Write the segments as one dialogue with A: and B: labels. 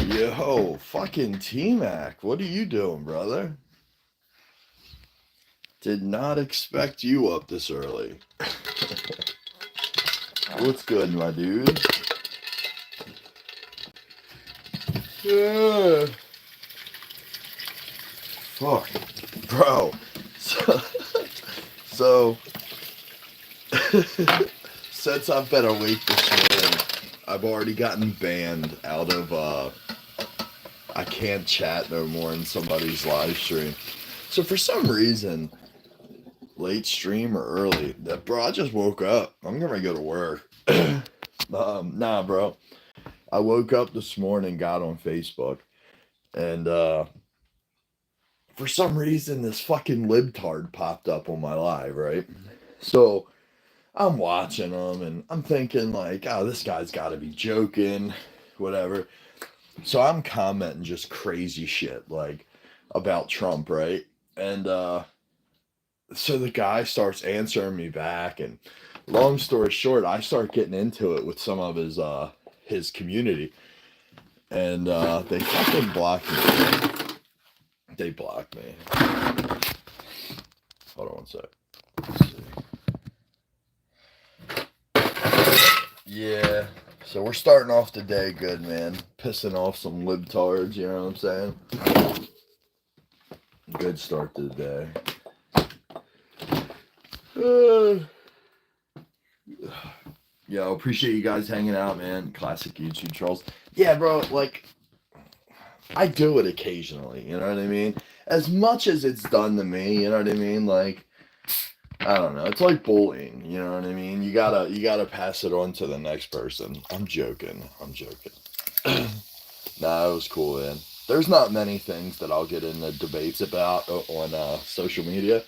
A: Yo, fucking T-Mac, what are you doing, brother? Did not expect you up this early. What's good, my dude? Yeah. Fuck, bro. So, so since I've been awake this morning, I've already gotten banned out of I can't chat no more in somebody's live stream. So for some reason, late stream or early, that bro, I just woke up. I'm gonna go to work. Nah, bro. I woke up this morning, got on Facebook, and for some reason, this fucking libtard popped up on my live, right? So I'm watching them, and I'm thinking like, oh, this guy's got to be joking, whatever. So I'm commenting just crazy shit like about Trump, right? And so the guy starts answering me back, and long story short, I start getting into it with some of his community, and they fucking blocked me. They blocked me. Hold on one sec. Let's see. Yeah. So we're starting off the day good, man. Pissing off some libtards, you know what I'm saying? Good start to the day. Yo, appreciate you guys hanging out, man. Classic YouTube trolls. Yeah, bro, like, I do it occasionally, you know what I mean? As much as it's done to me, you know what I mean? Like, I don't know. It's like bullying, you know what I mean? You gotta pass it on to the next person. I'm joking. I'm joking. Nah, it was cool, man. There's not many things that I'll get into debates about on social media.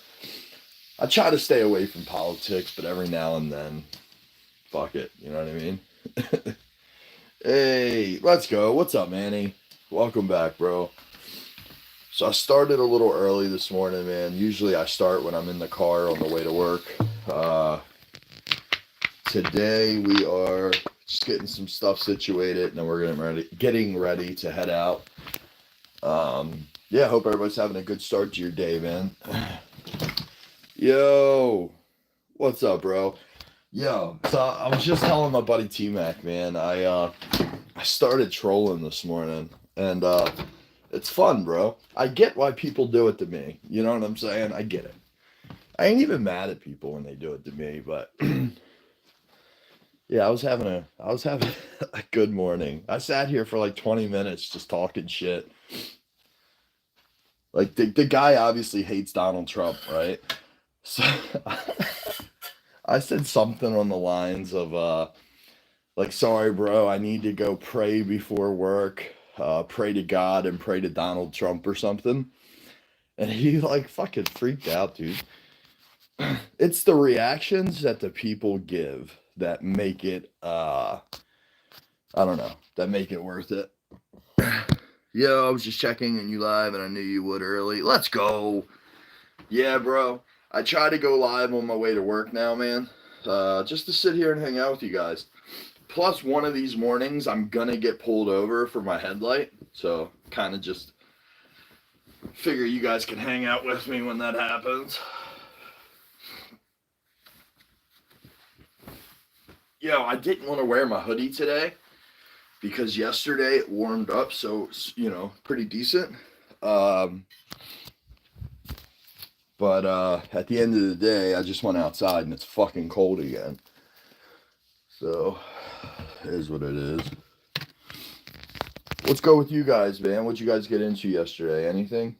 A: I try to stay away from politics, but every now and then, fuck it. You know what I mean? Hey, let's go. What's up, Manny? Welcome back, bro. So I started a little early this morning, man. Usually I start when I'm in the car on the way to work. Uh, Today we are just getting some stuff situated, and then we're getting ready to head out. Yeah, hope everybody's having a good start to your day, man. Yo, what's up, bro? Yo, so I was just telling my buddy T Mac, man. I started trolling this morning, and it's fun, bro. I get why people do it to me. You know what I'm saying? I get it. I ain't even mad at people when they do it to me, but yeah, I was having a good morning. I sat here for like 20 minutes just talking shit. Like the guy obviously hates Donald Trump, right? So I said something on the lines of like, sorry, bro, I need to go pray before work. Pray to God and pray to Donald Trump or something. And he like fucking freaked out, dude. It's the reactions that the people give that make it I don't know, that make it worth it. Yo, I was just checking and you live and I knew you would early. Let's go. Yeah, bro. I try to go live on my way to work now, man. Just to sit here and hang out with you guys. Plus, one of these mornings, I'm gonna get pulled over for my headlight. So, kind of just figure you guys can hang out with me when that happens. Yo, I didn't want to wear my hoodie today because yesterday it warmed up, so, pretty decent. Um, but at the end of the day, I just went outside and it's fucking cold again. So, it is what it is. Let's go with you guys, man. What'd you guys get into yesterday? Anything?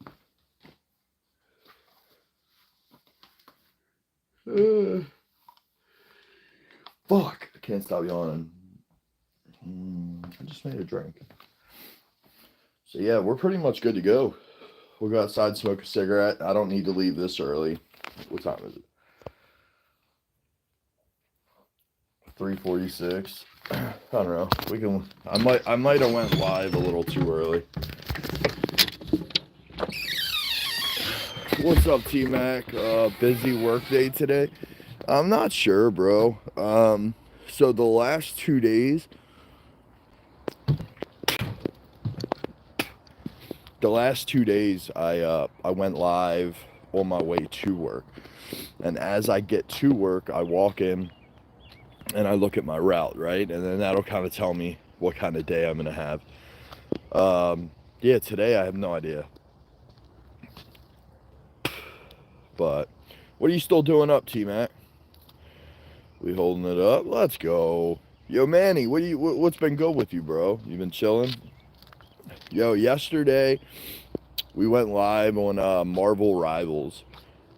A: Uh, Fuck. I can't stop yawning. I just made a drink. So, yeah, we're pretty much good to go. We'll go outside, smoke a cigarette. I don't need to leave this early. What time is it? 3:46. I don't know. We can. I might have went live a little too early. What's up, T Mac? Busy work day today. I'm not sure, bro. So the last 2 days, the last 2 days I went live on my way to work, and as I get to work, I walk in and I look at my route, right, and then that'll kind of tell me what kind of day I'm gonna have. Yeah, today I have no idea, but what are you still doing up, T-Mac? We holding it up? Let's go. Yo, Manny, what's been good with you, bro? You been chilling? Yo, yesterday we went live on Marvel Rivals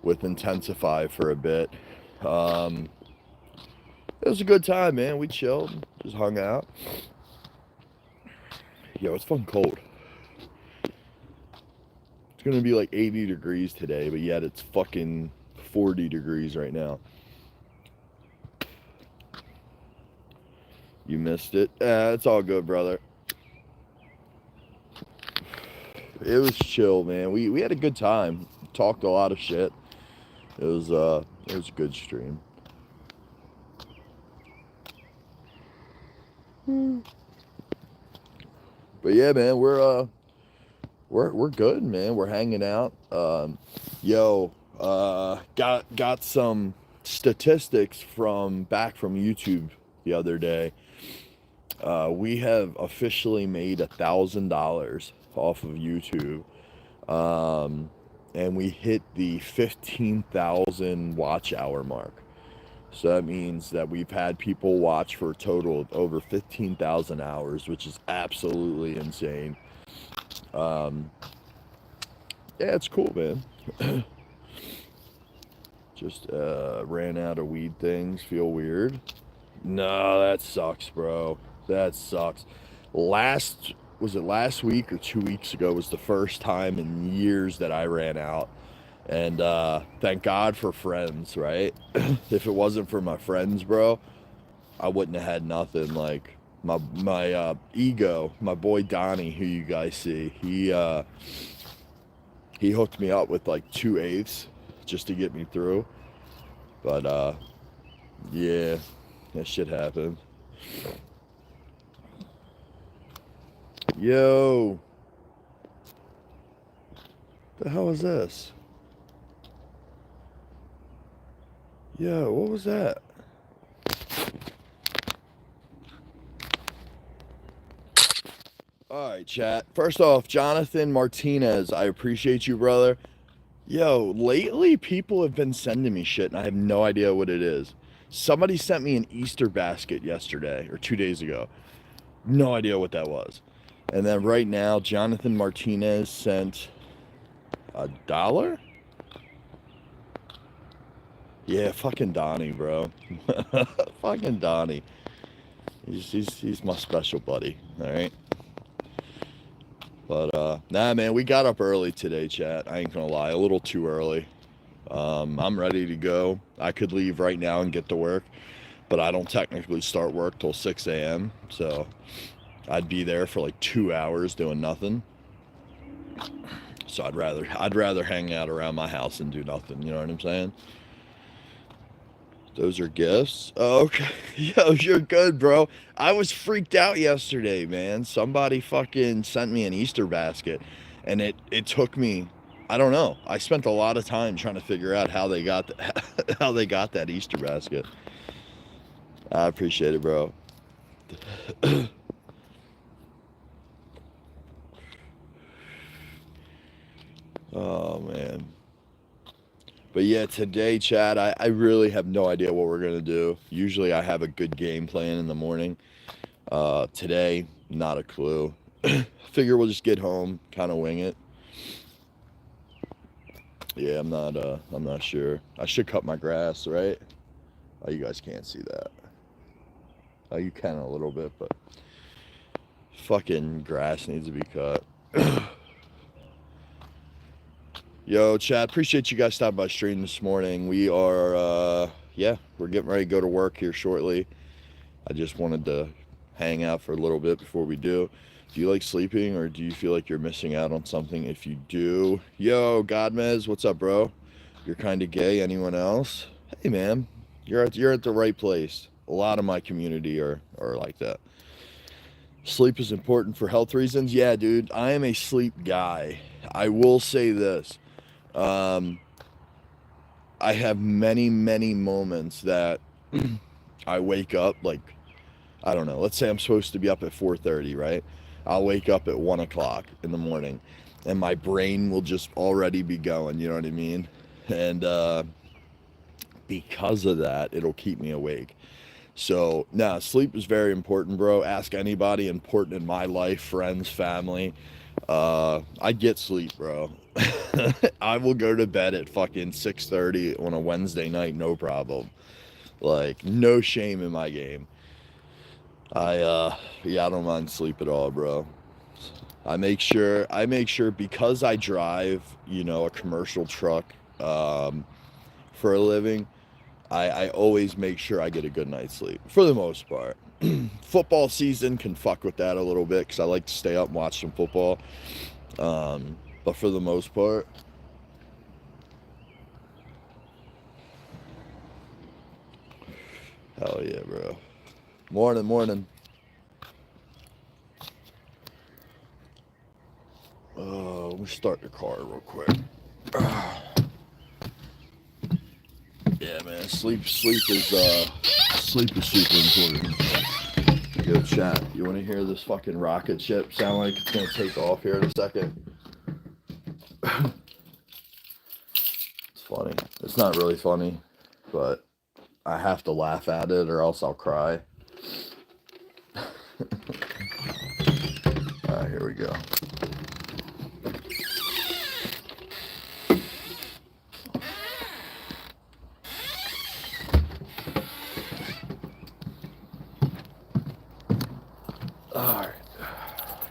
A: with Intensify for a bit. It was a good time, man. We chilled, just hung out. Yo, it's fucking cold. It's gonna be like 80 degrees today, but yet it's fucking 40 degrees right now. You missed it. It's all good, brother. It was chill, man. We had a good time. Talked a lot of shit. It was a good stream. But yeah, man, we're good, man. We're hanging out. Got some statistics from YouTube the other day. We have officially made $1,000 off of YouTube, and we hit the 15,000 watch hour mark. So that means that we've had people watch for a total of over 15,000 hours, which is absolutely insane. Yeah, it's cool, man. Just ran out of weed things. Feel weird. No, that sucks, bro. That sucks. Was it last week or 2 weeks ago was the first time in years that I ran out. And thank God for friends, right? If it wasn't for my friends, bro, I wouldn't have had nothing. Like my ego, my boy Donnie, who you guys see, he hooked me up with like 2/8 just to get me through. But yeah, that shit happened. Yo, the hell is this? Yo, what was that? All right, chat. First off, Jonathan Martinez, I appreciate you, brother. Yo, lately people have been sending me shit and I have no idea what it is. Somebody sent me an Easter basket yesterday or 2 days ago. No idea what that was. And then right now, Jonathan Martinez sent $1? Yeah, fucking Donnie, bro. Fucking Donnie. He's my special buddy, all right? But, nah, man, we got up early today, chat. I ain't gonna lie, a little too early. I'm ready to go. I could leave right now and get to work, but I don't technically start work till 6 a.m., so I'd be there for like 2 hours doing nothing. So I'd rather hang out around my house and do nothing, you know what I'm saying? Those are gifts. Oh, okay. Yo, you're good, bro. I was freaked out yesterday, man. Somebody fucking sent me an Easter basket, and it took me, I don't know. I spent a lot of time trying to figure out how they got how they got that Easter basket. I appreciate it, bro. Oh, man. But yeah, today, Chad, I really have no idea what we're going to do. Usually I have a good game plan in the morning. Today, not a clue. Figure we'll just get home, kind of wing it. Yeah, I'm not sure. I should cut my grass, right? Oh, you guys can't see that. Oh, you can a little bit, but fucking grass needs to be cut. Yo, Chad, appreciate you guys stopping by stream this morning. We are, we're getting ready to go to work here shortly. I just wanted to hang out for a little bit before we do. Do you like sleeping, or do you feel like you're missing out on something? If you do, yo, Godmez, what's up, bro? You're kind of gay. Anyone else? Hey, man, you're at the right place. A lot of my community are like that. Sleep is important for health reasons. Yeah, dude, I am a sleep guy. I will say this. Um, I have many, many moments that I wake up like, I don't know. Let's say I'm supposed to be up at 4:30, right? I'll wake up at 1 o'clock in the morning, and my brain will just already be going. You know what I mean? And because of that, it'll keep me awake. So, nah, sleep is very important, bro. Ask anybody important in my life, friends, family. I get sleep, bro. I will go to bed at fucking 6:30 on a Wednesday night, no problem. Like, no shame in my game. Yeah, I don't mind sleep at all, bro. I make sure because I drive, a commercial truck, um, for a living. I always make sure I get a good night's sleep for the most part. Football season can fuck with that a little bit because I like to stay up and watch some football. But for the most part, hell yeah, bro. Morning, morning. Let me start the car real quick. Yeah, man. Sleep is super important. Yo, chat. You want to hear this fucking rocket ship sound like it's gonna take off here in a second? It's funny. It's not really funny, but I have to laugh at it or else I'll cry. All right, here we go. All right.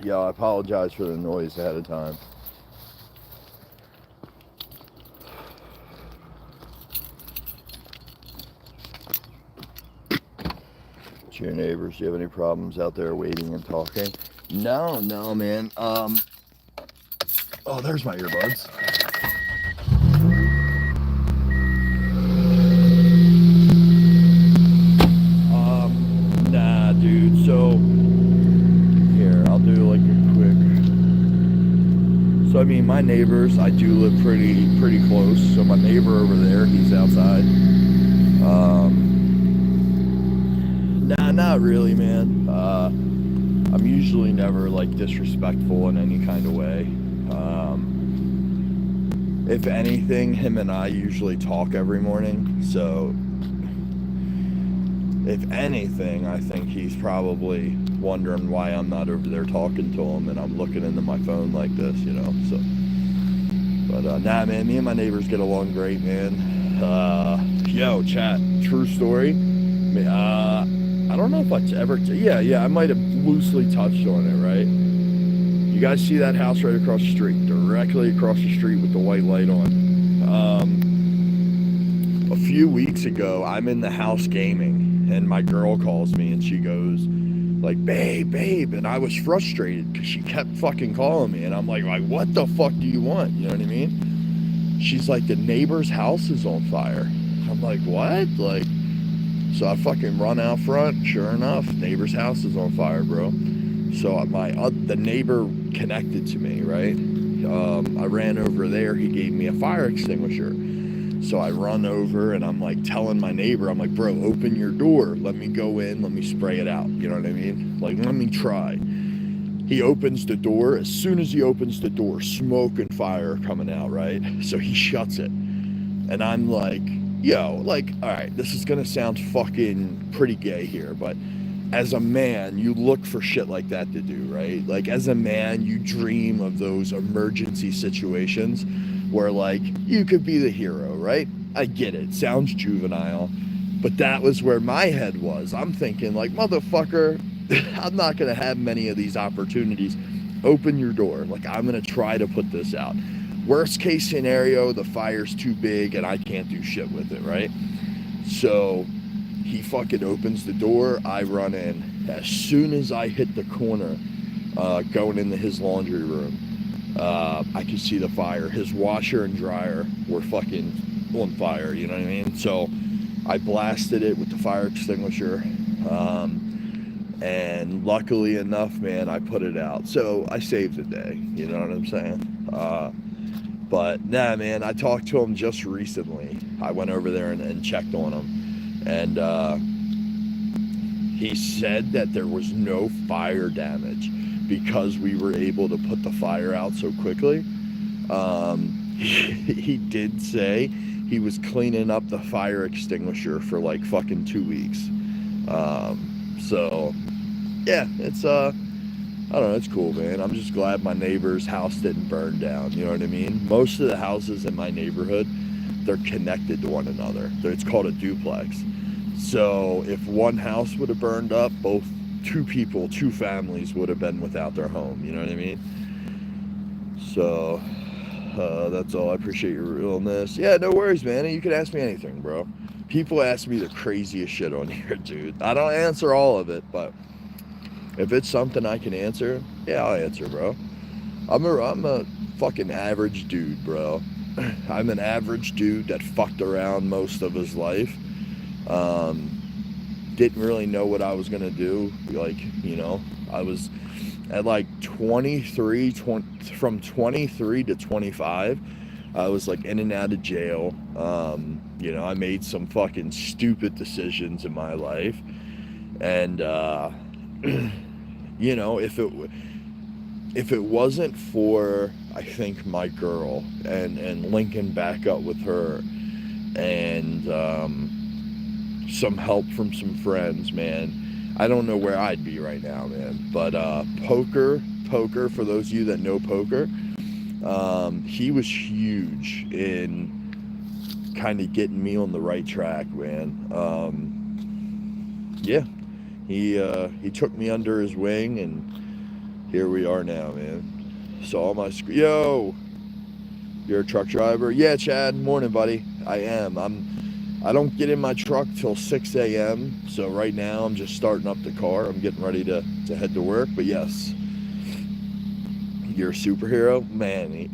A: Yo, I apologize for the noise ahead of time. To your neighbors, do you have any problems out there waiting and talking? No, man. Oh, there's my earbuds. Nah, dude. So here, I'll do like a quick. So I mean, my neighbors, I do live pretty close. So my neighbor over there, he's outside. Nah, not really, man. I'm usually never like disrespectful in any kind of way. If anything, him and I usually talk every morning. So if anything, I think he's probably wondering why I'm not over there talking to him and I'm looking into my phone like this, So, but nah, man, me and my neighbors get along great, man. Yo, chat, true story. I don't know if I ever. Yeah, I might have loosely touched on it, right? You guys see that house right across the street, directly across the street with the white light on. A few weeks ago, I'm in the house gaming, and my girl calls me, and she goes, like, babe, and I was frustrated because she kept fucking calling me, and I'm like, what the fuck do you want? You know what I mean? She's like, the neighbor's house is on fire. I'm like, what? Like, so I fucking run out front. Sure enough, neighbor's house is on fire, bro. So the neighbor connected to me, right? I ran over there. He gave me a fire extinguisher. So I run over and I'm like telling my neighbor, I'm like, bro, open your door. Let me go in. Let me spray it out. You know what I mean? Like, let me try. He opens the door. As soon as he opens the door, smoke and fire coming out, right? So he shuts it. And I'm like, yo, like, all right, this is going to sound fucking pretty gay here, but as a man, you look for shit like that to do, right? Like, as a man, you dream of those emergency situations where, like, you could be the hero, right? I get it. Sounds juvenile. But that was where my head was. I'm thinking, like, motherfucker, I'm not going to have many of these opportunities. Open your door. Like, I'm going to try to put this out. Worst case scenario, the fire's too big and I can't do shit with it, right? So he fucking opens the door. I run in. As soon as I hit the corner, going into his laundry room, I could see the fire. His washer and dryer were fucking on fire, you know what I mean? So I blasted it with the fire extinguisher. And luckily enough, man, I put it out. So I saved the day. You know what I'm saying? But nah, man, I talked to him just recently. I went over there and checked on him. And he said that there was no fire damage because we were able to put the fire out so quickly. He did say he was cleaning up the fire extinguisher for like fucking 2 weeks. So yeah, it's I don't know, it's cool, man. I'm just glad my neighbor's house didn't burn down. You know what I mean? Most of the houses in my neighborhood, they're connected to one another. It's called a duplex. So if one house would have burned up, two families would have been without their home. You know what I mean? So that's all. I appreciate your realness. Yeah, no worries, man. You can ask me anything, bro. People ask me the craziest shit on here, dude. I don't answer all of it, but if it's something I can answer, yeah, I'll answer, bro. I'm a fucking average dude, bro. I'm an average dude that fucked around most of his life. Didn't really know what I was gonna do. Like, you know, I was at like 23, from 23 to 25. I was like in and out of jail. You know, I made some fucking stupid decisions in my life. And, you know, if it wasn't for, I think, my girl and linking back up with her and some help from some friends, man, I don't know where I'd be right now, man. But poker, for those of you that know poker, he was huge in kind of getting me on the right track, man. Yeah, he took me under his wing, and here we are now, man. Saw my yo, you're a truck driver? Yeah, Chad. Morning, buddy. I am. I don't get in my truck till 6 a.m. So right now I'm just starting up the car. I'm getting ready to head to work. But yes, you're a superhero, Manny.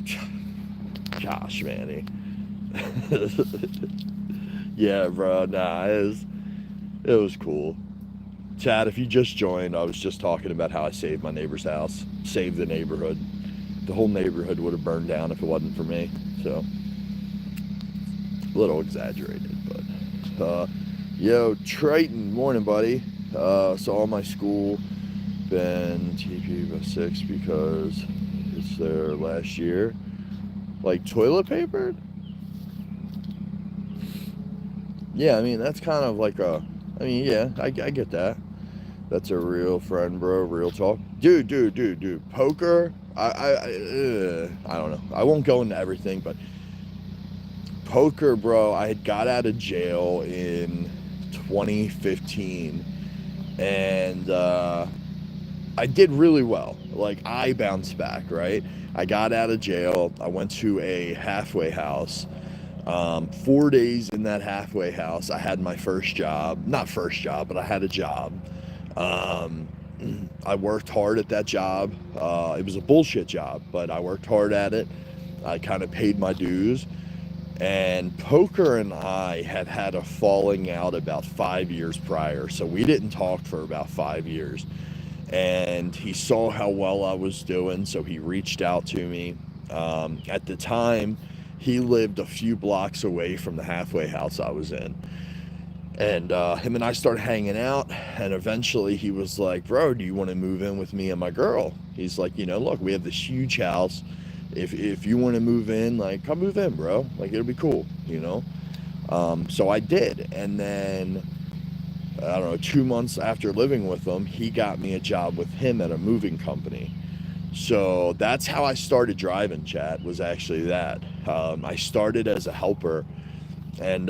A: Gosh, Manny. Yeah, bro. Nah, it was cool. Chad, if you just joined, I was just talking about how I saved my neighbor's house, saved the neighborhood. The whole neighborhood would have burned down if it wasn't for me. So, a little exaggerated, but yo, Triton, morning, buddy. Saw my school been TP by 6 because it's their last year. Like toilet paper? Yeah, I mean that's kind of like yeah, I get that. That's a real friend, bro. Real talk, dude. Poker. I don't know. I won't go into everything, but poker, bro. I had got out of jail in 2015, and I did really well. Like I bounced back, right? I got out of jail. I went to a halfway house. 4 days in that halfway house, I had my first job. Not first job, but I had a job. I worked hard at that job. It was a bullshit job, but I worked hard at it. I kind of paid my dues. And poker and I had a falling out about 5 years prior. So we didn't talk for about 5 years. And he saw how well I was doing, so he reached out to me. At the time, he lived a few blocks away from the halfway house I was in. And him and I started hanging out, and eventually he was like, bro, do you want to move in with me and my girl? He's like, you know, look, we have this huge house. If you want to move in, like, come move in, bro. Like, it'll be cool, you know? So I did. And then, I don't know, 2 months after living with him, he got me a job with him at a moving company. So that's how I started driving, chat, was actually that. I started as a helper, and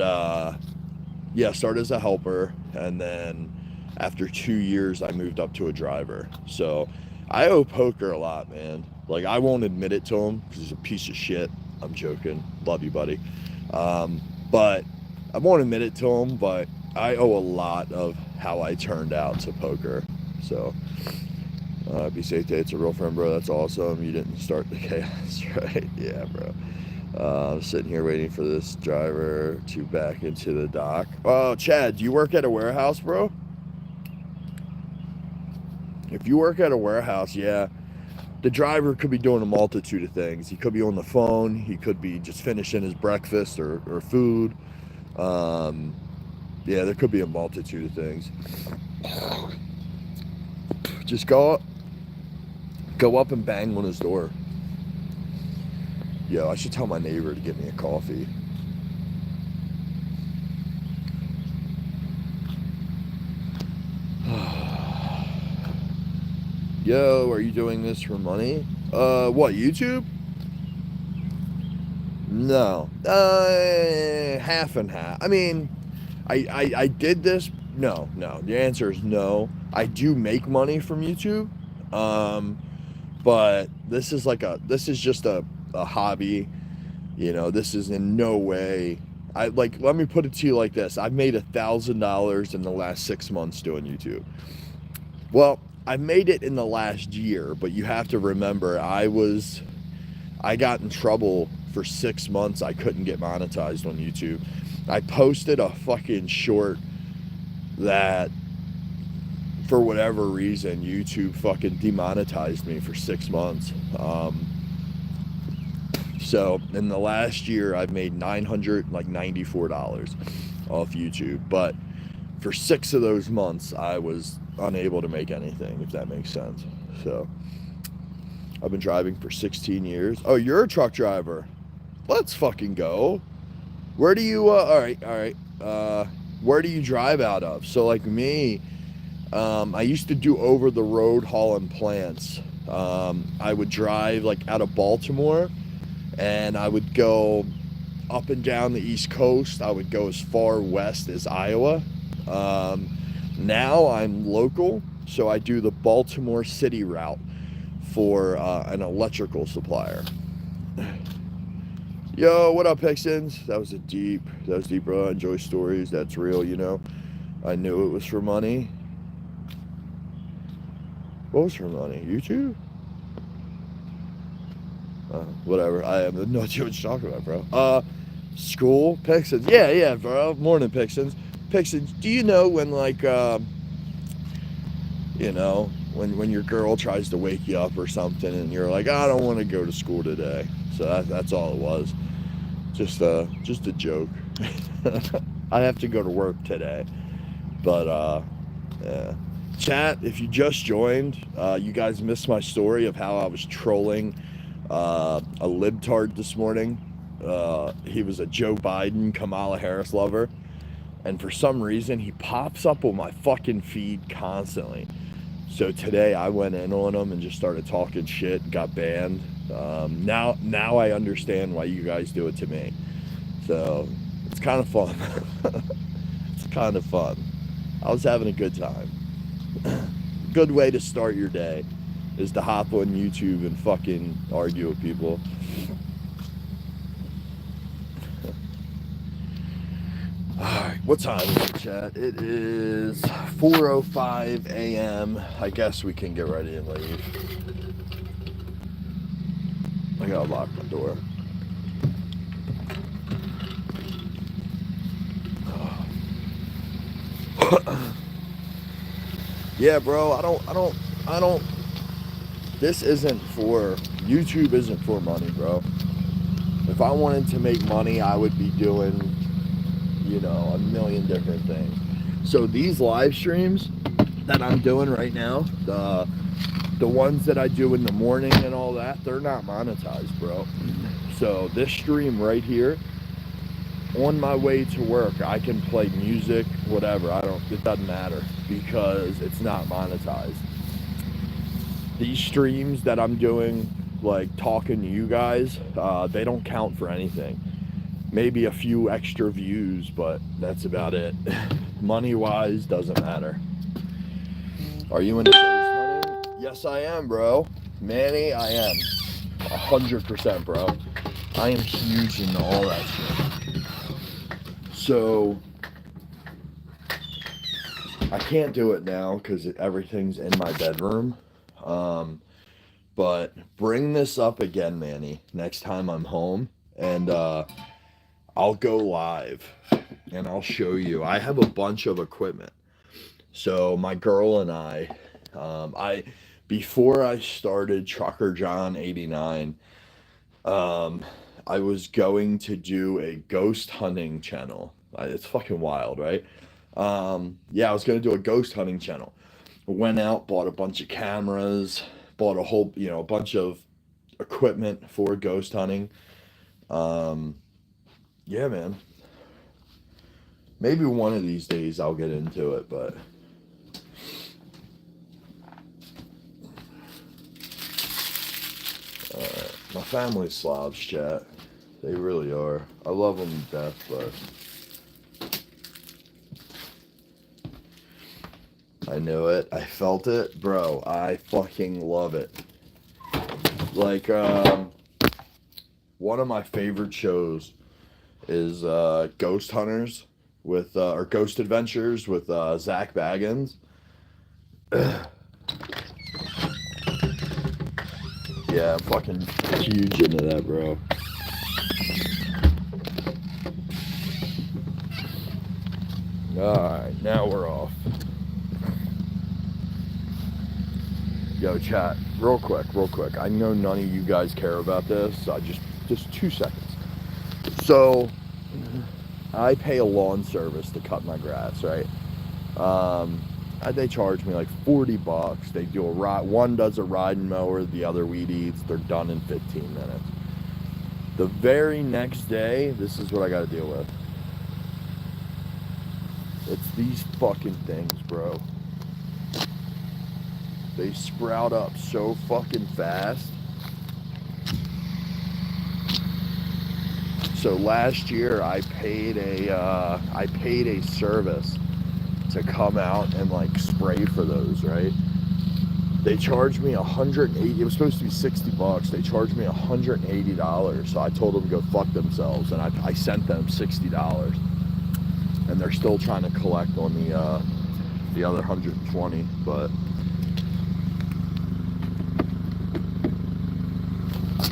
A: started as a helper, and then after 2 years I moved up to a driver. So I owe poker a lot, man. Like, I won't admit it to him because he's a piece of shit. I'm joking. Love you, buddy. But I won't admit it to him, but I owe a lot of how I turned out to poker. So be safe day. It's a real friend, bro. That's awesome. You didn't start the chaos, right? Yeah, bro. I'm sitting here waiting for this driver to back into the dock. Oh, Chad, do you work at a warehouse, bro? If you work at a warehouse, yeah, the driver could be doing a multitude of things. He could be on the phone. He could be just finishing his breakfast or food. Um, yeah, there could be a multitude of things. Just go up and bang on his door. Yo, I should tell my neighbor to get me a coffee. Yo, are you doing this for money? What, YouTube? No. Half and half. I mean, I did this. No. The answer is no. I do make money from YouTube. But this is just a hobby. You know, this is in no way. Let me put it to you like this. I've made $1,000 in the last 6 months doing YouTube. Well, I made it in the last year, but you have to remember I got in trouble for 6 months. I couldn't get monetized on YouTube. I posted a fucking short that for whatever reason YouTube fucking demonetized me for 6 months. So in the last year I've made $994 off YouTube, but for 6 of those months I was unable to make anything, if that makes sense. So I've been driving for 16 years. Oh, you're a truck driver. Let's fucking go. Where do you all right. Where do you drive out of? So like me, I used to do over the road hauling plants. I would drive like out of Baltimore, and I would go up and down the East Coast. I would go as far west as Iowa. Now I'm local, so I do the Baltimore City route for an electrical supplier. Yo, what up, Pixins? That was deep, bro. I enjoy stories. That's real, you know. I knew it was for money. What was for money? YouTube? Whatever. I have no idea what you're talking about, bro. School? Pixins. Yeah, bro. Morning, Pixins. Pixins, do you know when, like, you know, when your girl tries to wake you up or something and you're like, I don't want to go to school today. So that's all it was. Just a joke. I have to go to work today. But, yeah. Chat, if you just joined, you guys missed my story of how I was trolling a libtard this morning. He was a Joe Biden, Kamala Harris lover. And for some reason, he pops up on my fucking feed constantly. So today I went in on him and just started talking shit, got banned. Now I understand why you guys do it to me. So it's kind of fun. It's kind of fun. I was having a good time. Good way to start your day is to hop on YouTube and fucking argue with people. Alright, what time is it, chat? It is 4:05 a.m. I guess we can get ready and leave. I gotta lock my door. Yeah, bro, I don't, this isn't for, YouTube isn't for money, bro. If I wanted to make money, I would be doing, you know, a million different things. So these live streams that I'm doing right now, the ones that I do in the morning and all that, they're not monetized, bro. So this stream right here, on my way to work, I can play music, whatever. It doesn't matter because it's not monetized. These streams that I'm doing, like talking to you guys, they don't count for anything. Maybe a few extra views, but that's about it. Money-wise, doesn't matter. Are you into ghost hunting? Yes, I am, bro. Manny, I am. 100%, bro. I am huge into all that shit. So, I can't do it now because everything's in my bedroom. But bring this up again, Manny, next time I'm home. And I'll go live and I'll show you. I have a bunch of equipment. So my girl and I, Before I started Trucker John 89, I was going to do a ghost hunting channel. It's fucking wild, right? Yeah, I was going to do a ghost hunting channel. Went out, bought a bunch of cameras, bought a whole, a bunch of equipment for ghost hunting. Um, yeah, man. Maybe one of these days I'll get into it, but my family's slobs, chat. They really are. I love them to death, but I know it. I felt it. Bro, I fucking love it. Like, one of my favorite shows is Ghost Hunters with, or Ghost Adventures with Zach Baggins. Yeah, I'm fucking huge into that, bro. Alright, now we're off. Yo, chat, real quick. I know none of you guys care about this, so just 2 seconds. So, I pay a lawn service to cut my grass, right? They charge me like $40. They do one does a ride and mower, the other weed eats. They're done in 15 minutes. The very next day, this is what I gotta deal with. It's these fucking things, bro. They sprout up so fucking fast. So last year I paid a service to come out and like spray for those, right? They charged me $180. It was supposed to be $60. They charged me $180. So I told them to go fuck themselves, and I sent them $60. And they're still trying to collect on the other 120, but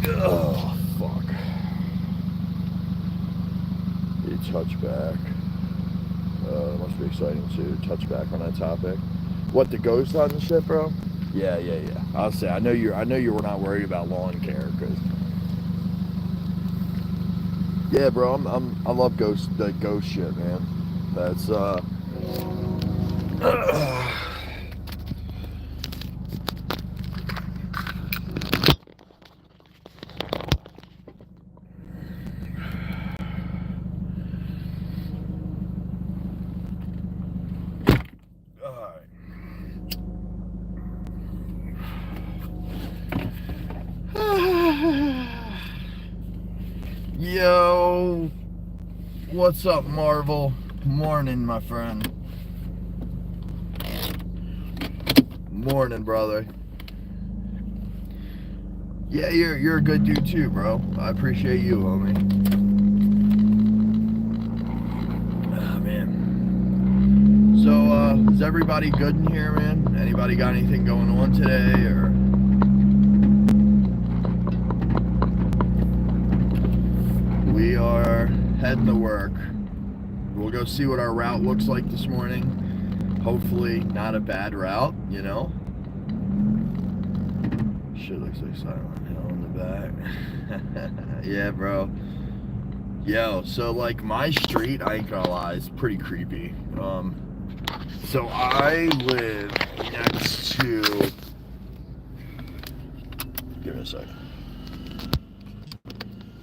A: oh fuck. You touch back. It must be exciting to touch back on that topic. What, the ghost hunting shit, bro? Yeah. I'll say I know you were not worried about lawn care, cause yeah, bro. I love the ghost shit, man. That's Yo, what's up, Marvel? Morning, my friend. Morning, brother. Yeah, you're a good dude too, bro. I appreciate you, homie. Ah, man. So, is everybody good in here, man? Anybody got anything going on today, or? We are heading to work. We'll go see what our route looks like this morning. Hopefully not a bad route, you know? Shit looks like Silent Hill in the back. Yeah, bro. Yo, so like my street, I ain't gonna lie, is pretty creepy. So I live next to... Give me a second.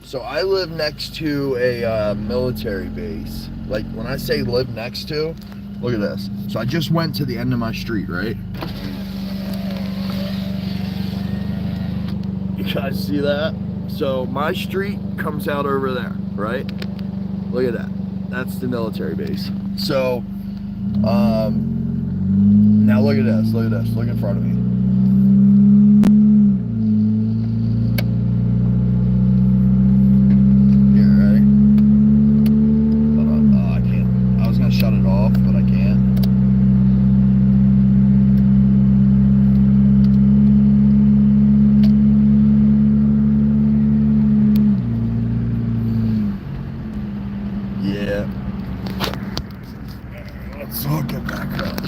A: So I live next to a military base. Like, when I say live next to, look at this. So I just went to the end of my street, right? You guys see that? So my street comes out over there, right? Look at that. That's the military base. So, now look at this. Look at this. Look in front of me. Shut it off, but I can't. Yeah. Let's all get back up.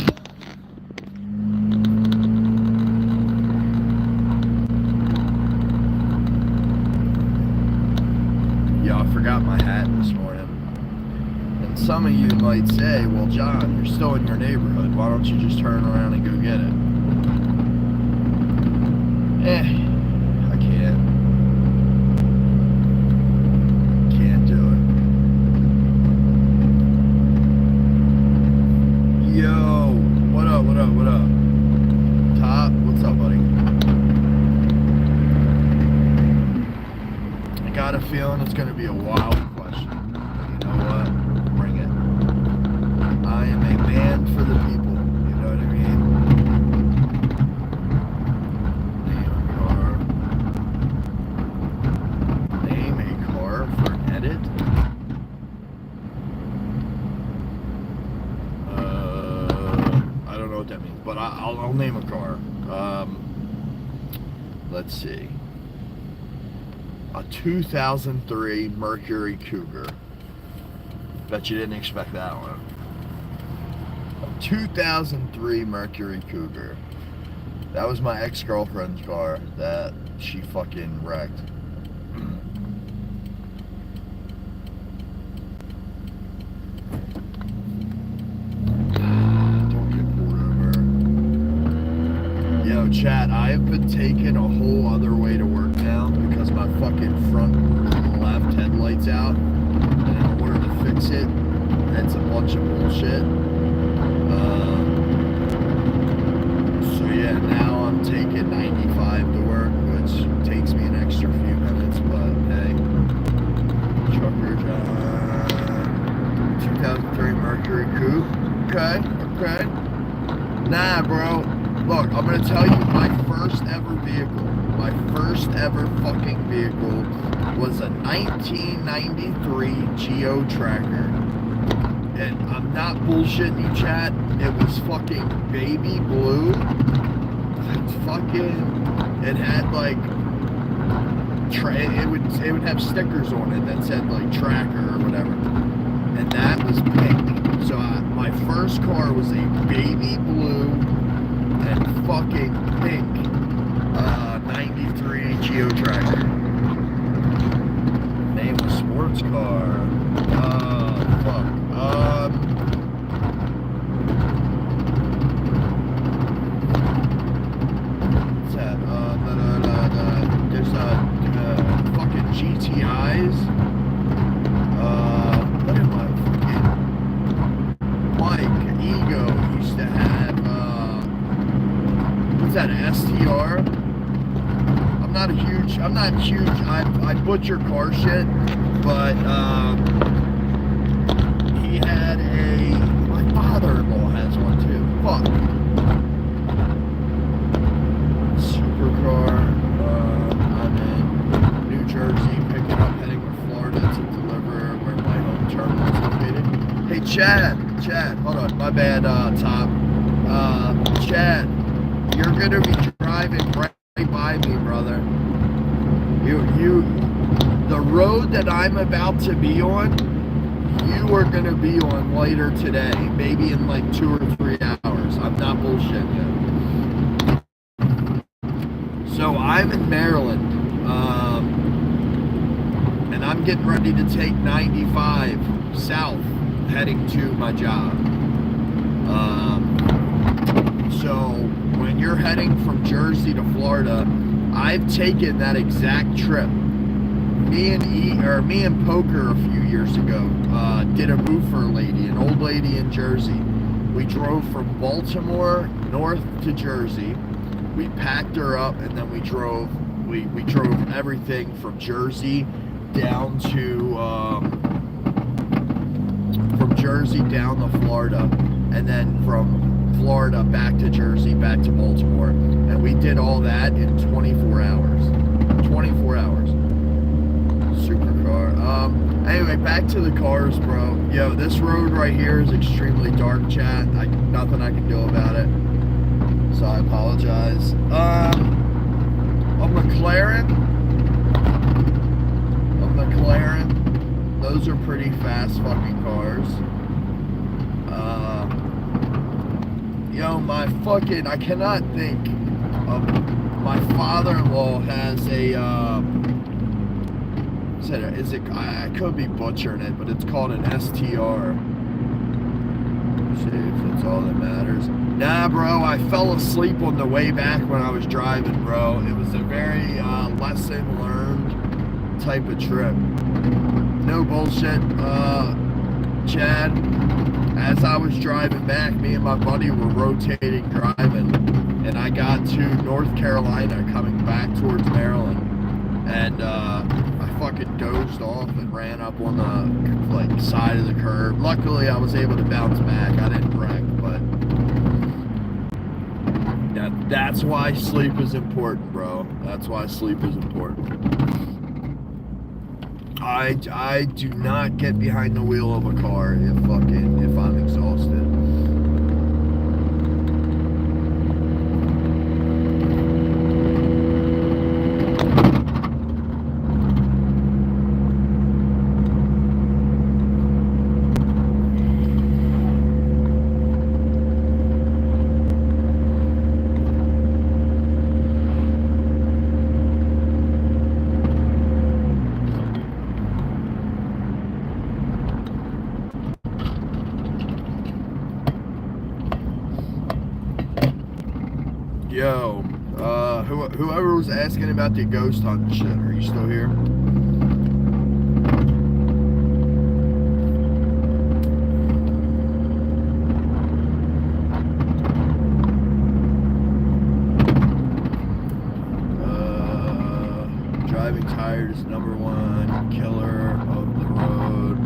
A: forgot my hat this morning. And some of you might say, well, John, you're still in your neighborhood. Why don't you just turn around and go get it? I can't. Can't do it. Yo, what up, what up, what up? Top, what's up, buddy? I got a feeling it's going to be a wild question. You know what? Bring it. I am a man for the people. You know what I mean? Name a car for an edit. I don't know what that means, but I'll name a car. Let's see. A 2003 Mercury Cougar. Bet you didn't expect that one. A 2003 Mercury Cougar. That was my ex-girlfriend's car that she fucking wrecked. Don't get pulled over. Yo, chat, I have been taking a whole other way to work now because my fucking front left headlight's out. And in order to fix it, it's a bunch of bullshit. So yeah, now I'm taking 95 to work, which takes me an extra few minutes, but hey. Trucker John. 2003 Mercury Coupe. Okay. Nah, bro. Look, I'm gonna tell you my first ever vehicle. My first ever fucking vehicle was a 1993 Geo Tracker. And I'm not bullshitting you, chat. It was fucking baby blue. It had like it would have stickers on it that said like tracker or whatever. And that was pink. So my first car was a baby blue and fucking pink 93 Geo Tracker. Name a sports car. Fuck. What's that? There's fucking GTIs. What am I fucking? Mike Ego used to have. What's that? An STR? I'm not huge. I butcher car shit, but he had my father-in-law has one too. Fuck. Supercar. I'm in New Jersey, picking up, heading to Florida to deliver where my home terminal is located. Hey, Chad, hold on, my bad, Tom. Chad, you're gonna be driving right by me, brother. The road that I'm about to be on, you are gonna be on later today, maybe in like 2 or 3 hours. I'm not bullshitting you. So I'm in Maryland, and I'm getting ready to take 95 south, heading to my job. So when you're heading from Jersey to Florida, I've taken that exact trip. Me and Poker a few years ago did a moofer lady, an old lady in Jersey. We drove from Baltimore north to Jersey. We packed her up, and then we drove everything from Jersey down to Florida, and then from Florida back to Jersey, back to Baltimore, and we did all that in 24 hours. 24 hours. Supercar. Anyway, back to the cars, bro. Yo, this road right here is extremely dark, chat. Nothing I can do about it. So I apologize. A McLaren. Those are pretty fast fucking cars. I cannot think of, my father-in-law has a it? Is it? I could be butchering it, but it's called an STR. See if that's all that matters. Nah, bro, I fell asleep on the way back when I was driving, bro. It was a very lesson learned type of trip. No bullshit, Chad. As I was driving back, me and my buddy were rotating driving, and I got to North Carolina coming back towards Maryland, and I fucking dozed off and ran up on the side of the curb. Luckily, I was able to bounce back. I didn't wreck, but that's why sleep is important, bro. That's why sleep is important. I do not get behind the wheel of a car if I'm exhausted. Yo, whoever was asking about the ghost hunt shit, are you still here? Driving tired is #1 killer of the road.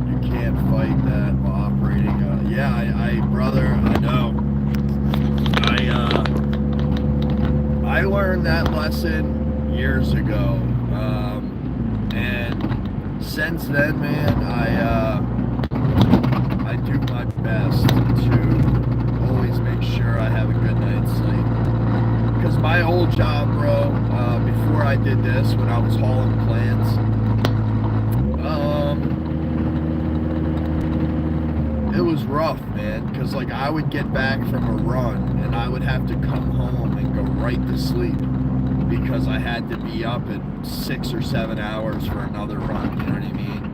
A: You can't fight that while operating. Brother, I know. I learned that lesson years ago, and since then, man, I do my best to always make sure I have a good night's sleep. Because my old job, bro, before I did this, when I was hauling plants, it was rough, man, because like I would get back from a run and I would have to come home and go right to sleep because I had to be up in 6 or 7 hours for another run, you know what I mean?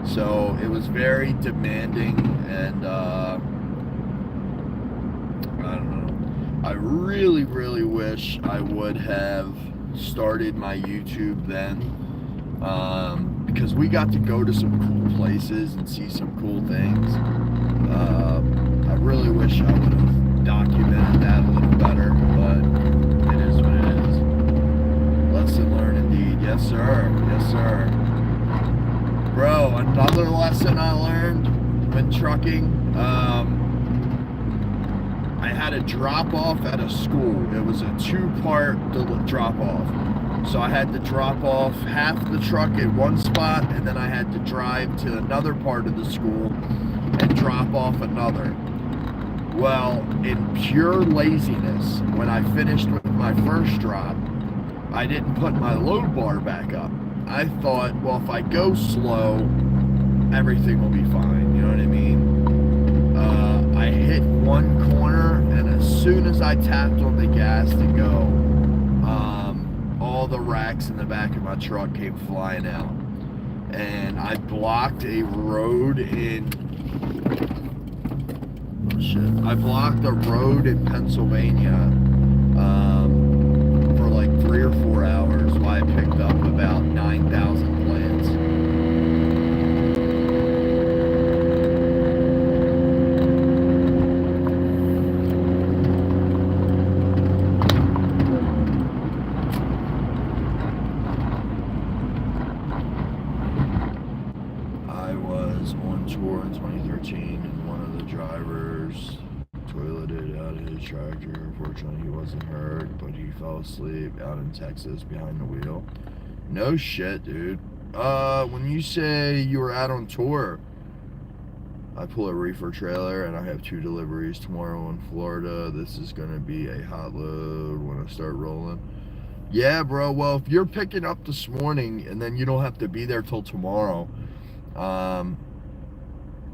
A: So it was very demanding, and I don't know. I really, really wish I would have started my YouTube then, because we got to go to some cool places and see some cool things. I really wish I would have documented that a little better, but it is what it is. Lesson learned indeed. Yes, sir. Yes, sir. Bro, another lesson I learned when trucking, I had a drop-off at a school. It was a 2-part drop-off. So I had to drop off half the truck at one spot, and then I had to drive to another part of the school and drop off another. Well, in pure laziness, when I finished with my first drop, I didn't put my load bar back up. I thought, well, if I go slow, everything will be fine, you know what I mean? I hit one corner, and as soon as I tapped on the gas to go, all the racks in the back of my truck came flying out. And I blocked a road in... Oh, shit. I blocked a road in Pennsylvania for like 3 or 4 hours while I picked up about 9,000 plants. I was on tour in 2013 and one of the drivers toileted out of his tractor. Unfortunately, he wasn't hurt, but he fell asleep out in Texas behind the wheel. No shit, dude. When you say you were out on tour, I pull a reefer trailer and I have 2 deliveries tomorrow in Florida. This is gonna be a hot load when I start rolling. Yeah, bro. Well, if you're picking up this morning and then you don't have to be there till tomorrow,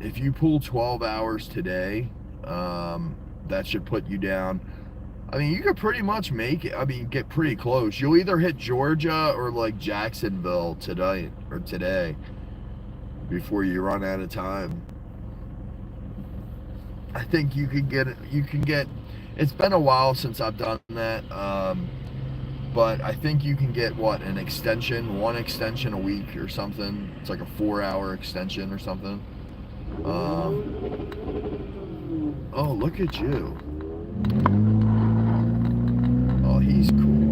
A: if you pull 12 hours today, that should put you down I mean, you could pretty much make it. I mean, get pretty close. You'll either hit Georgia or like Jacksonville tonight or today before you run out of time. I think you can get. It's been a while since I've done that, but I think you can get one extension a week or something. It's like a 4-hour extension or something. Oh, look at you. Oh, he's cool.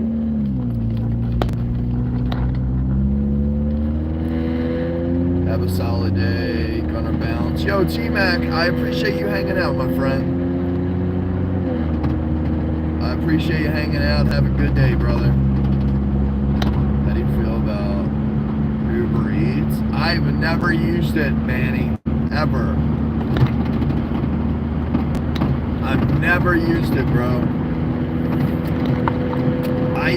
A: Have a solid day. Gonna bounce. Yo, T-Mac, I appreciate you hanging out, my friend. I appreciate you hanging out. Have a good day, brother. How do you feel about Uber Eats? I've never used it, Manny. Ever. I've never used it, bro. I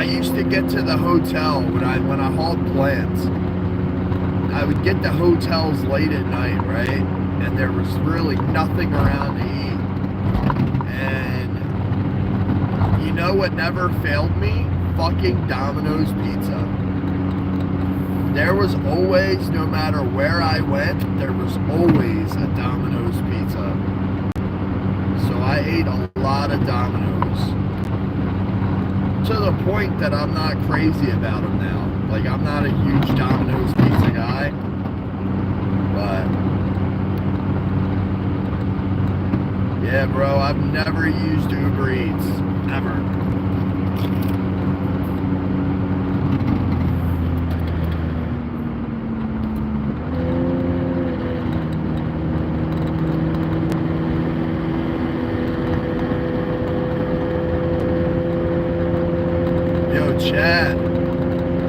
A: used to get to the hotel when I hauled plants. I would get to hotels late at night, right? And there was really nothing around to eat. And you know what never failed me? Fucking Domino's Pizza. There was always, no matter where I went, there was always a Domino's Pizza. So I ate a lot of Domino's. To the point that I'm not crazy about them now. Like, I'm not a huge Domino's Pizza guy. But yeah, bro, I've never used Uber Eats. Ever. Chad,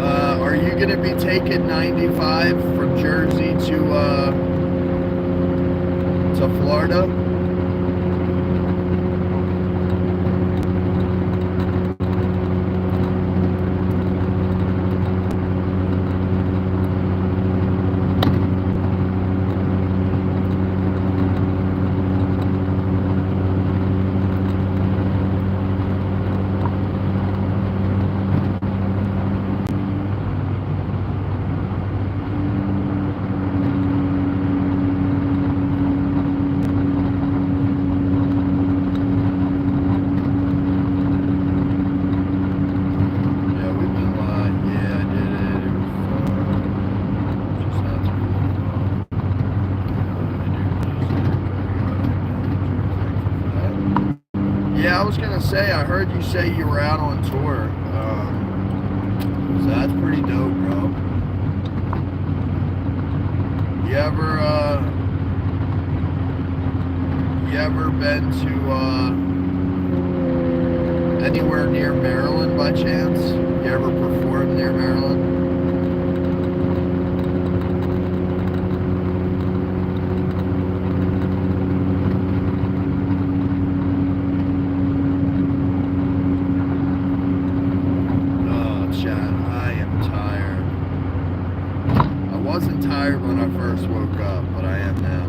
A: are you going to be taking 95 from Jersey to Florida? Say, I heard you say you were out on tour, so that's pretty dope, bro. You ever been to anywhere near Maryland by chance? You ever performed near Maryland? When I first woke up, but I am now.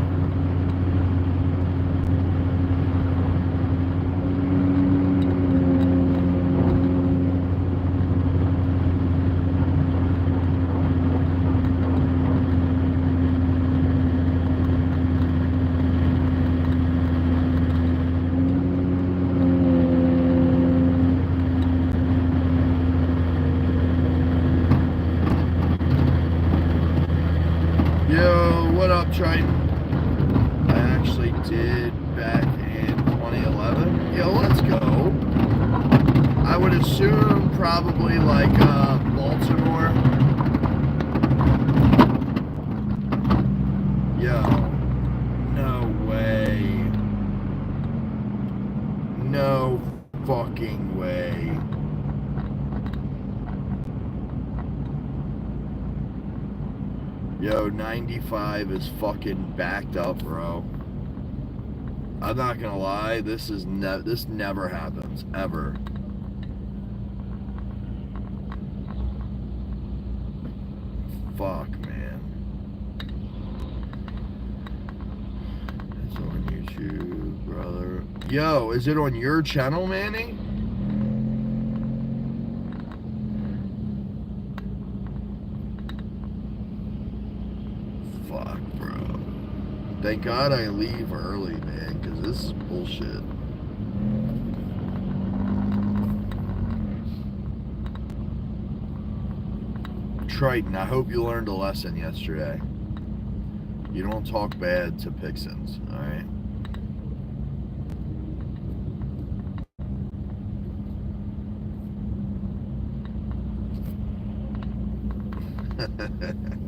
A: Triton. I actually did back in 2011. Yo, let's go. I would assume probably like Baltimore. Yo, no way. No fucking way. Yo, 95 is fucking backed up, bro. I'm not gonna lie, this never happens, ever. Fuck, man. It's on YouTube, brother. Yo, is it on your channel, Manny? Fuck, bro. Thank God I leave early, man, because this is bullshit. Triton, I hope you learned a lesson yesterday. You don't talk bad to Pixins, alright?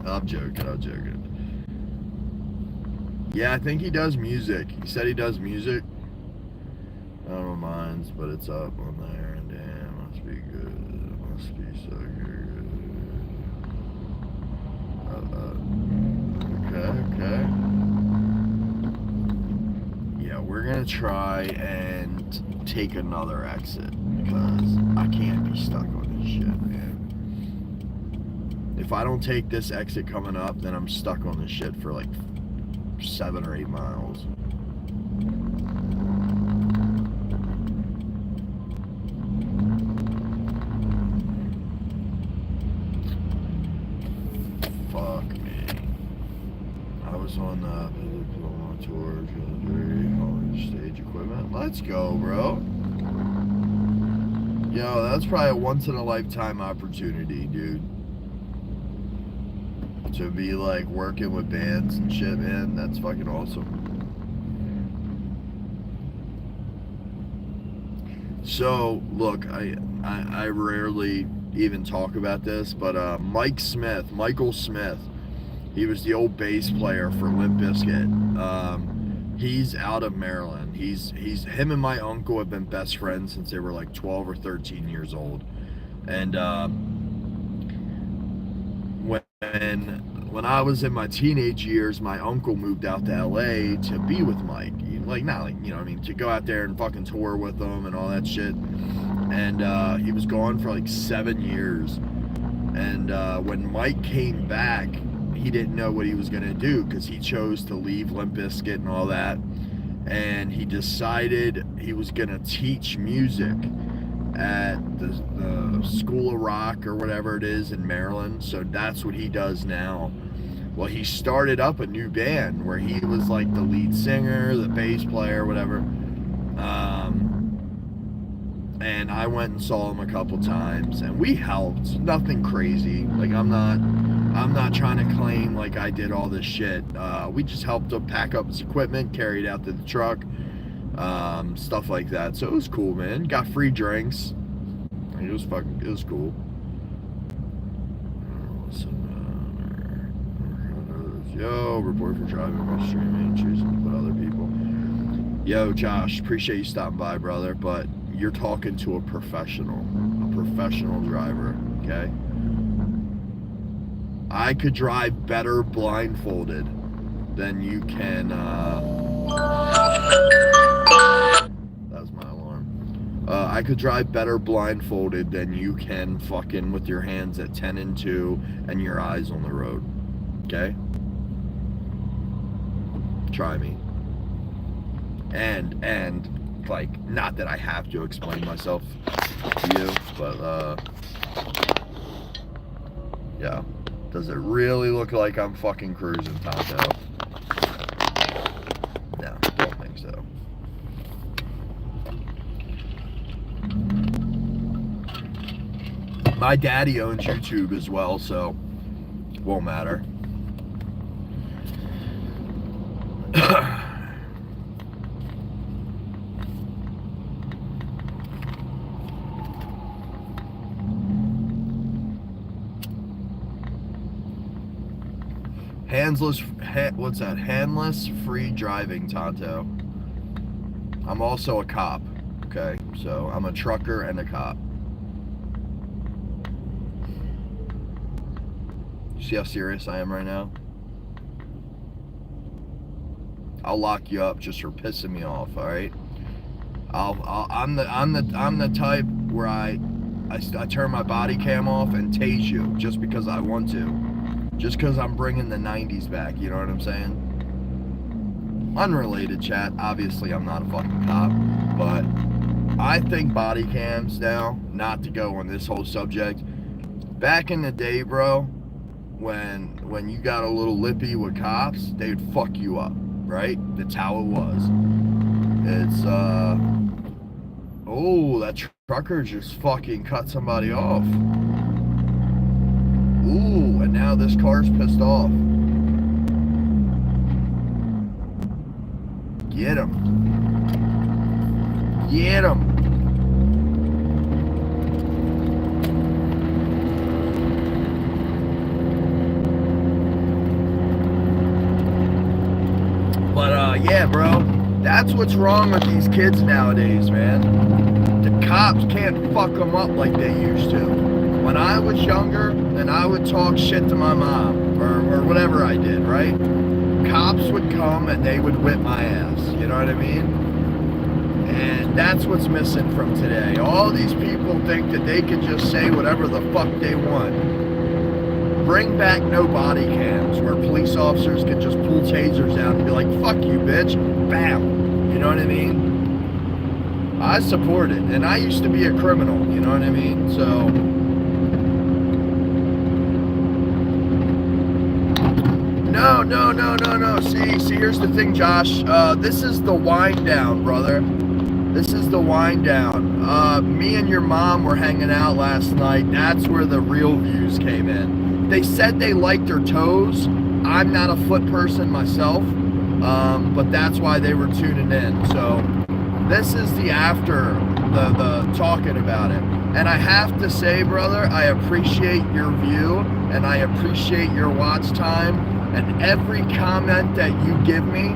A: I'm joking. Yeah, I think he does music. He said he does music. I don't know mine, but it's up on there, and damn, must be good. Must be so good. Okay. Yeah, we're gonna try and take another exit because I can't be stuck on this shit, man. If I don't take this exit coming up, then I'm stuck on this shit for like 7 or 8 miles. Fuck me. I was on the tour, stage equipment. Let's go, bro. Yo, that's probably a once-in-a-lifetime opportunity, dude. To be like working with bands and shit, man. That's fucking awesome. So, look, I rarely even talk about this, but Michael Smith, he was the old bass player for Limp Bizkit. He's out of Maryland. Him and my uncle have been best friends since they were like 12 or 13 years old. And when I was in my teenage years, my uncle moved out to LA to be with Mike. To go out there and fucking tour with them and all that shit. And he was gone for like 7 years. And when Mike came back, he didn't know what he was gonna do because he chose to leave Limp Bizkit and all that. And he decided he was gonna teach music at the School of Rock or whatever it is in Maryland. So that's what he does now. Well, he started up a new band where he was like the lead singer, the bass player, whatever. And I went and saw him a couple times, and we helped. Nothing crazy. Like I'm not trying to claim like I did all this shit. We just helped him pack up his equipment, carry it out to the truck, stuff like that. So it was cool, man. Got free drinks. It was cool. Yo, report for driving while streaming, choosing to put other people. Yo, Josh, appreciate you stopping by, brother, but you're talking to a professional driver, okay? I could drive better blindfolded than you can, that was my alarm. I could drive better blindfolded than you can fucking with your hands at 10 and 2 and your eyes on the road, okay? Try me. And like, not that I have to explain myself to you, but yeah. Does it really look like I'm fucking cruising, Tonto? No, don't think so. My daddy owns YouTube as well, so won't matter. What's that? Handless free driving, Tonto. I'm also a cop, okay? So I'm a trucker and a cop. See how serious I am right now? I'll lock you up just for pissing me off, all right? I'm the type where I turn my body cam off and tase you just because I want to. Just because I'm bringing the 90s back, you know what I'm saying? unrelated chat. Obviously, I'm not a fucking cop, but I think body cams now, not to go on this whole subject, back in the day, bro, when you got a little lippy with cops, they'd fuck you up, right? That's how it was. It's, oh, that trucker just fucking cut somebody off. Ooh, and now this car's pissed off. Get him. Get him. But, yeah, bro, that's what's wrong with these kids nowadays, man. The cops can't fuck them up like they used to. When I was younger, and I would talk shit to my mom, or whatever I did, right? Cops would come and they would whip my ass, you know what I mean? And that's what's missing from today. All these people think that they can just say whatever the fuck they want. Bring back no body cams where police officers can just pull tasers out and be like, fuck you, bitch, bam, you know what I mean? I support it, and I used to be a criminal, you know what I mean? So No. See, here's the thing, Josh. This is the wind down, brother. This is the wind down. Me and your mom were hanging out last night. That's where the real views came in. They said they liked her toes. I'm not a foot person myself, but that's why they were tuning in. So this is the after, the talking about it. And I have to say, brother, I appreciate your view, and I appreciate your watch time. And every comment that you give me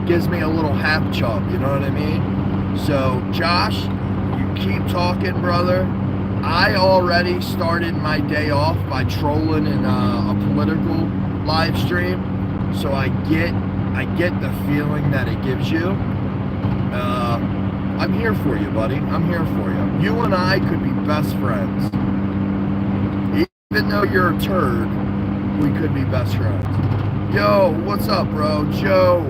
A: gives me a little half chub, you know what I mean? So, Josh, you keep talking, brother. I already started my day off by trolling in a political live stream, so I get the feeling that it gives you. I'm here for you, buddy. I'm here for you. You and I could be best friends. Even though you're a turd, we could be best friends. Yo, what's up, bro? Joe.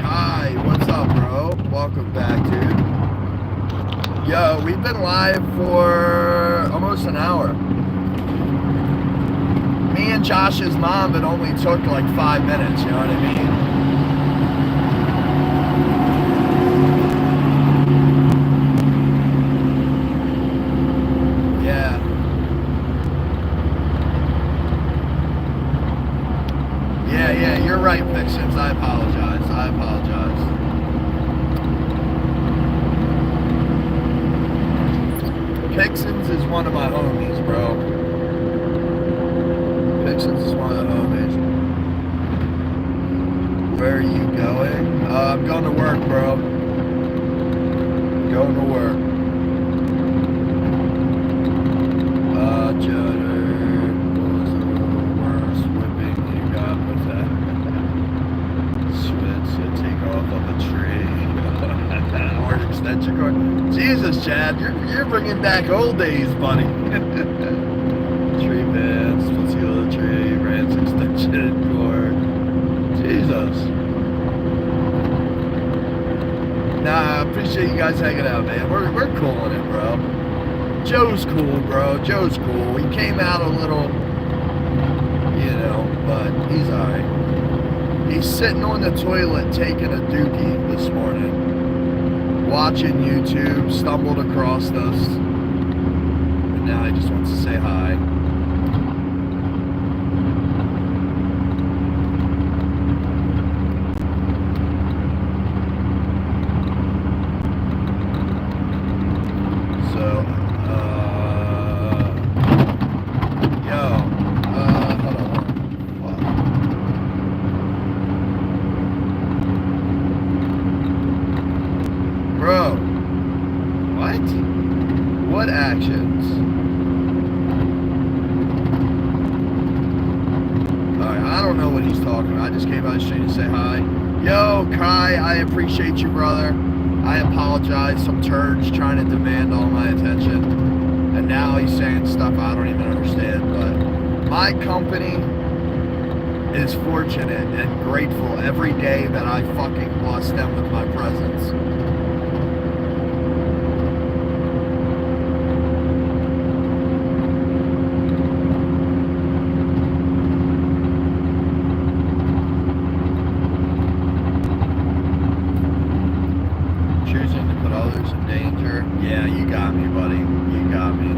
A: Kai, what's up, bro? Welcome back, dude. Yo, we've been live for almost an hour. Me and Josh's mom, it only took like 5 minutes, you know what I mean? Yeah, you're right, Pixins. I apologize. Pixins is one of my homies, bro. Pixins is one of the homies. Where are you going? I'm going to work, bro. Going to work. Jutter, what was the worst whipping you got with that? Switch to take off of a tree. Hard extension cord. Jesus, Chad, you're bringing back old days, buddy. Tree bands, let's heal the tree, branch extension cord. Jesus. Nah, I appreciate you guys hanging out, man. We're cooling it, bro. Joe's cool, bro. Joe's cool. He came out a little, you know, but he's alright. He's sitting on the toilet taking a dookie this morning, watching YouTube, stumbled across us, and now he just wants to say hi. Appreciate you, brother. I apologize. Some turd's trying to demand all my attention, and now he's saying stuff I don't even understand. But my company is fortunate and grateful every day that I fucking bless them with my presence. Choosing to put others in danger. Yeah, you got me, buddy. You got me.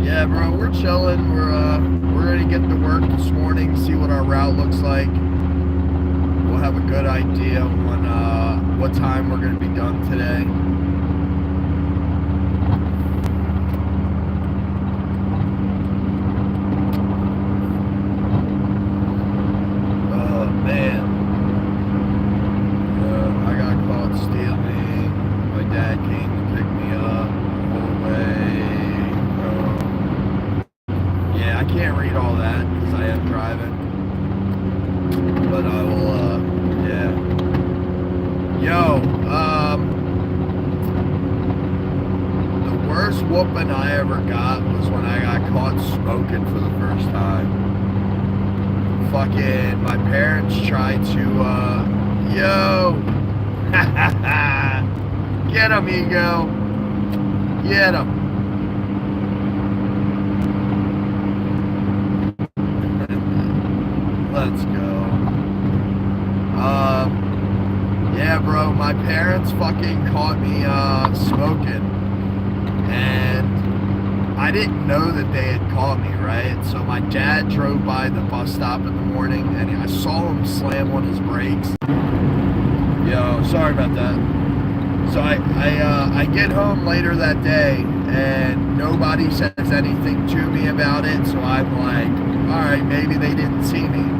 A: Yeah, bro, we're chilling. We're gonna get to work this morning, see what our route looks like. We'll have a good idea on what time we're gonna be done today. Oh man, I got caught stealing. My dad came to pick me up the whole way. Yeah, I can't read all that because I am driving. But I will, yeah. Yo, the worst whooping I ever got was when I got caught smoking for the first time. Fucking, my parents tried to, yo! Get him, Ego! Get him! Let's go. Yeah, bro, my parents fucking caught me smoking, and I didn't know that they had caught me, right? So my dad drove by the bus stop in the morning, and I saw him slam on his brakes. Yo, sorry about that. So I get home later that day, and nobody says anything to me about it, so I'm like, all right, maybe they didn't see me.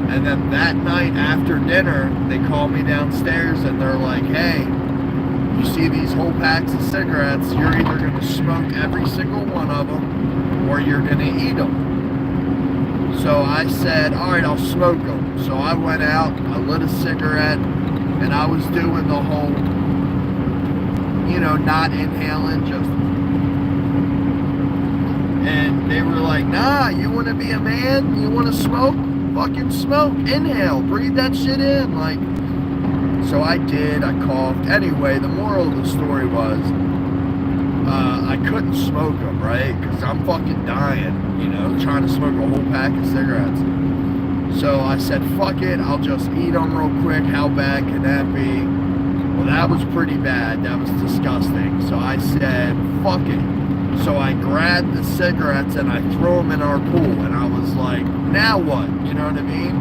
A: And then that night after dinner, they call me downstairs and they're like, hey, you see these whole packs of cigarettes, you're either going to smoke every single one of them or you're going to eat them. So I said, all right, I'll smoke them. So I went out, I lit a cigarette, and I was doing the whole, you know, not inhaling, just. And they were like, nah, you want to be a man? You want to smoke? Fucking smoke, inhale, breathe that shit in, like. So I did, I coughed. Anyway, the moral of the story was, I couldn't smoke them, right? Because I'm fucking dying, you know, trying to smoke a whole pack of cigarettes. So I said, fuck it, I'll just eat them real quick. How bad can that be? Well, that was pretty bad. That was disgusting. So I said, fuck it. So I grabbed the cigarettes and I threw them in our pool, and I was like, now what? You know what I mean?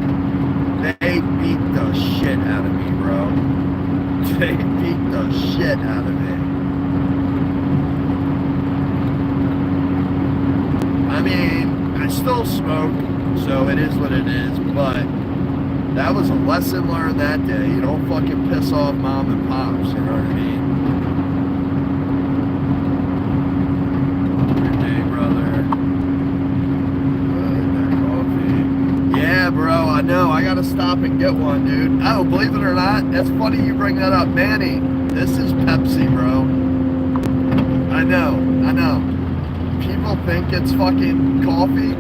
A: They beat the shit out of me, bro. They beat the shit out of me. I mean, I still smoke, so it is what it is, but that was a lesson learned that day. You don't fucking piss off mom and pops, you know what I mean? Bro, I know, I gotta stop and get one, dude. Oh, believe it or not, that's funny you bring that up. Manny, this is Pepsi, bro. I know. People think it's fucking coffee.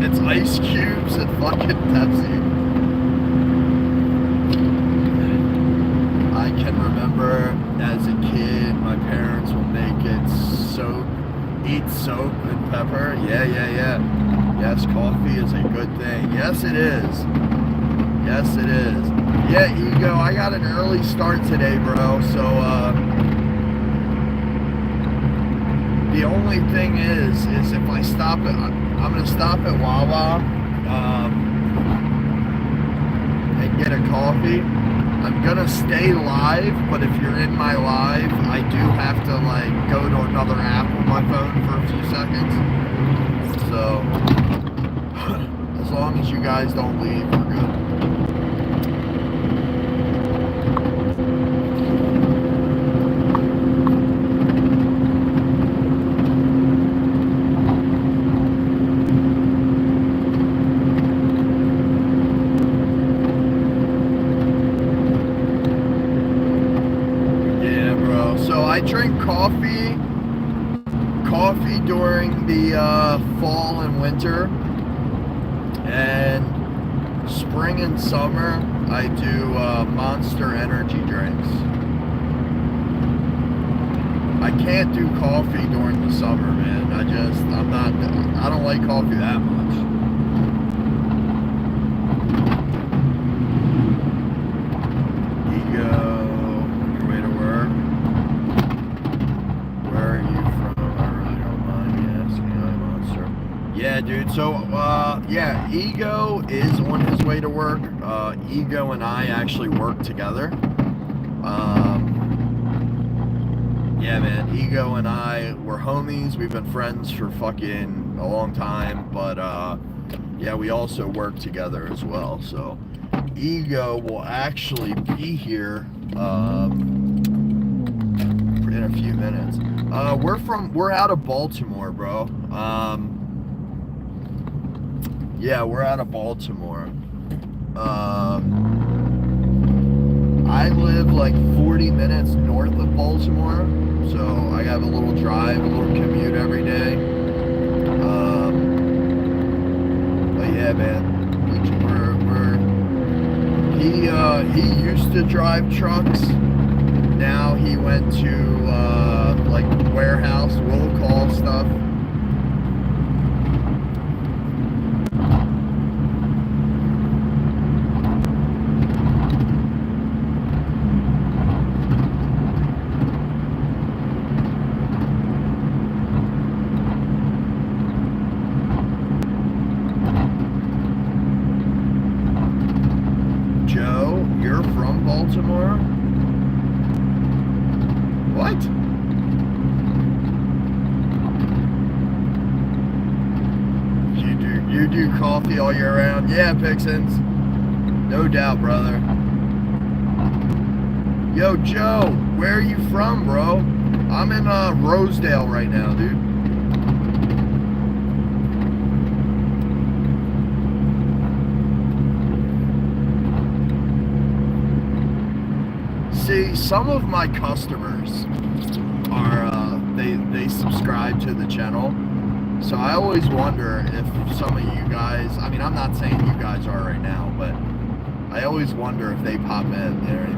A: It's ice cubes and fucking Pepsi. I can remember as a kid, my parents would make it eat soap and pepper. Yeah. Yes, coffee is a good thing. Yes, it is. Yeah, Ego, I got an early start today, bro. So, the only thing is if I stop at, I'm going to stop at Wawa, and get a coffee. I'm gonna stay live, but if you're in my live, I do have to like go to another app on my phone for a few seconds. So as long as you guys don't leave, we're good. coffee during the fall and winter, and spring and summer I do Monster energy drinks. I can't do coffee during the summer, man. I don't like coffee that much. Ego, on your way to work. Where are you from? I really don't mind me asking. I'm Monster. Yeah, dude. So, yeah, Ego is on his way to work. Ego and I actually work together. Yeah, man, Ego and I, we're homies. We've been friends for fucking a long time, but yeah, we also work together as well. So Ego will actually be here in a few minutes. We're out of Baltimore, bro. Yeah, we're out of Baltimore. I live like 40 minutes north of Baltimore, so I have a little drive, a little commute every day. But yeah, man, he used to drive trucks. Now he went to like warehouse, will call stuff. Joe, you're from Baltimore? What? You do coffee all year round? Yeah, Pixins. No doubt, brother. Yo, Joe, where are you from, bro? I'm in Rosedale right now, dude. See, some of my customers are, they subscribe to the channel. So I always wonder if some of you guys, I mean, I'm not saying you guys are right now, but I always wonder if they pop in, you know what I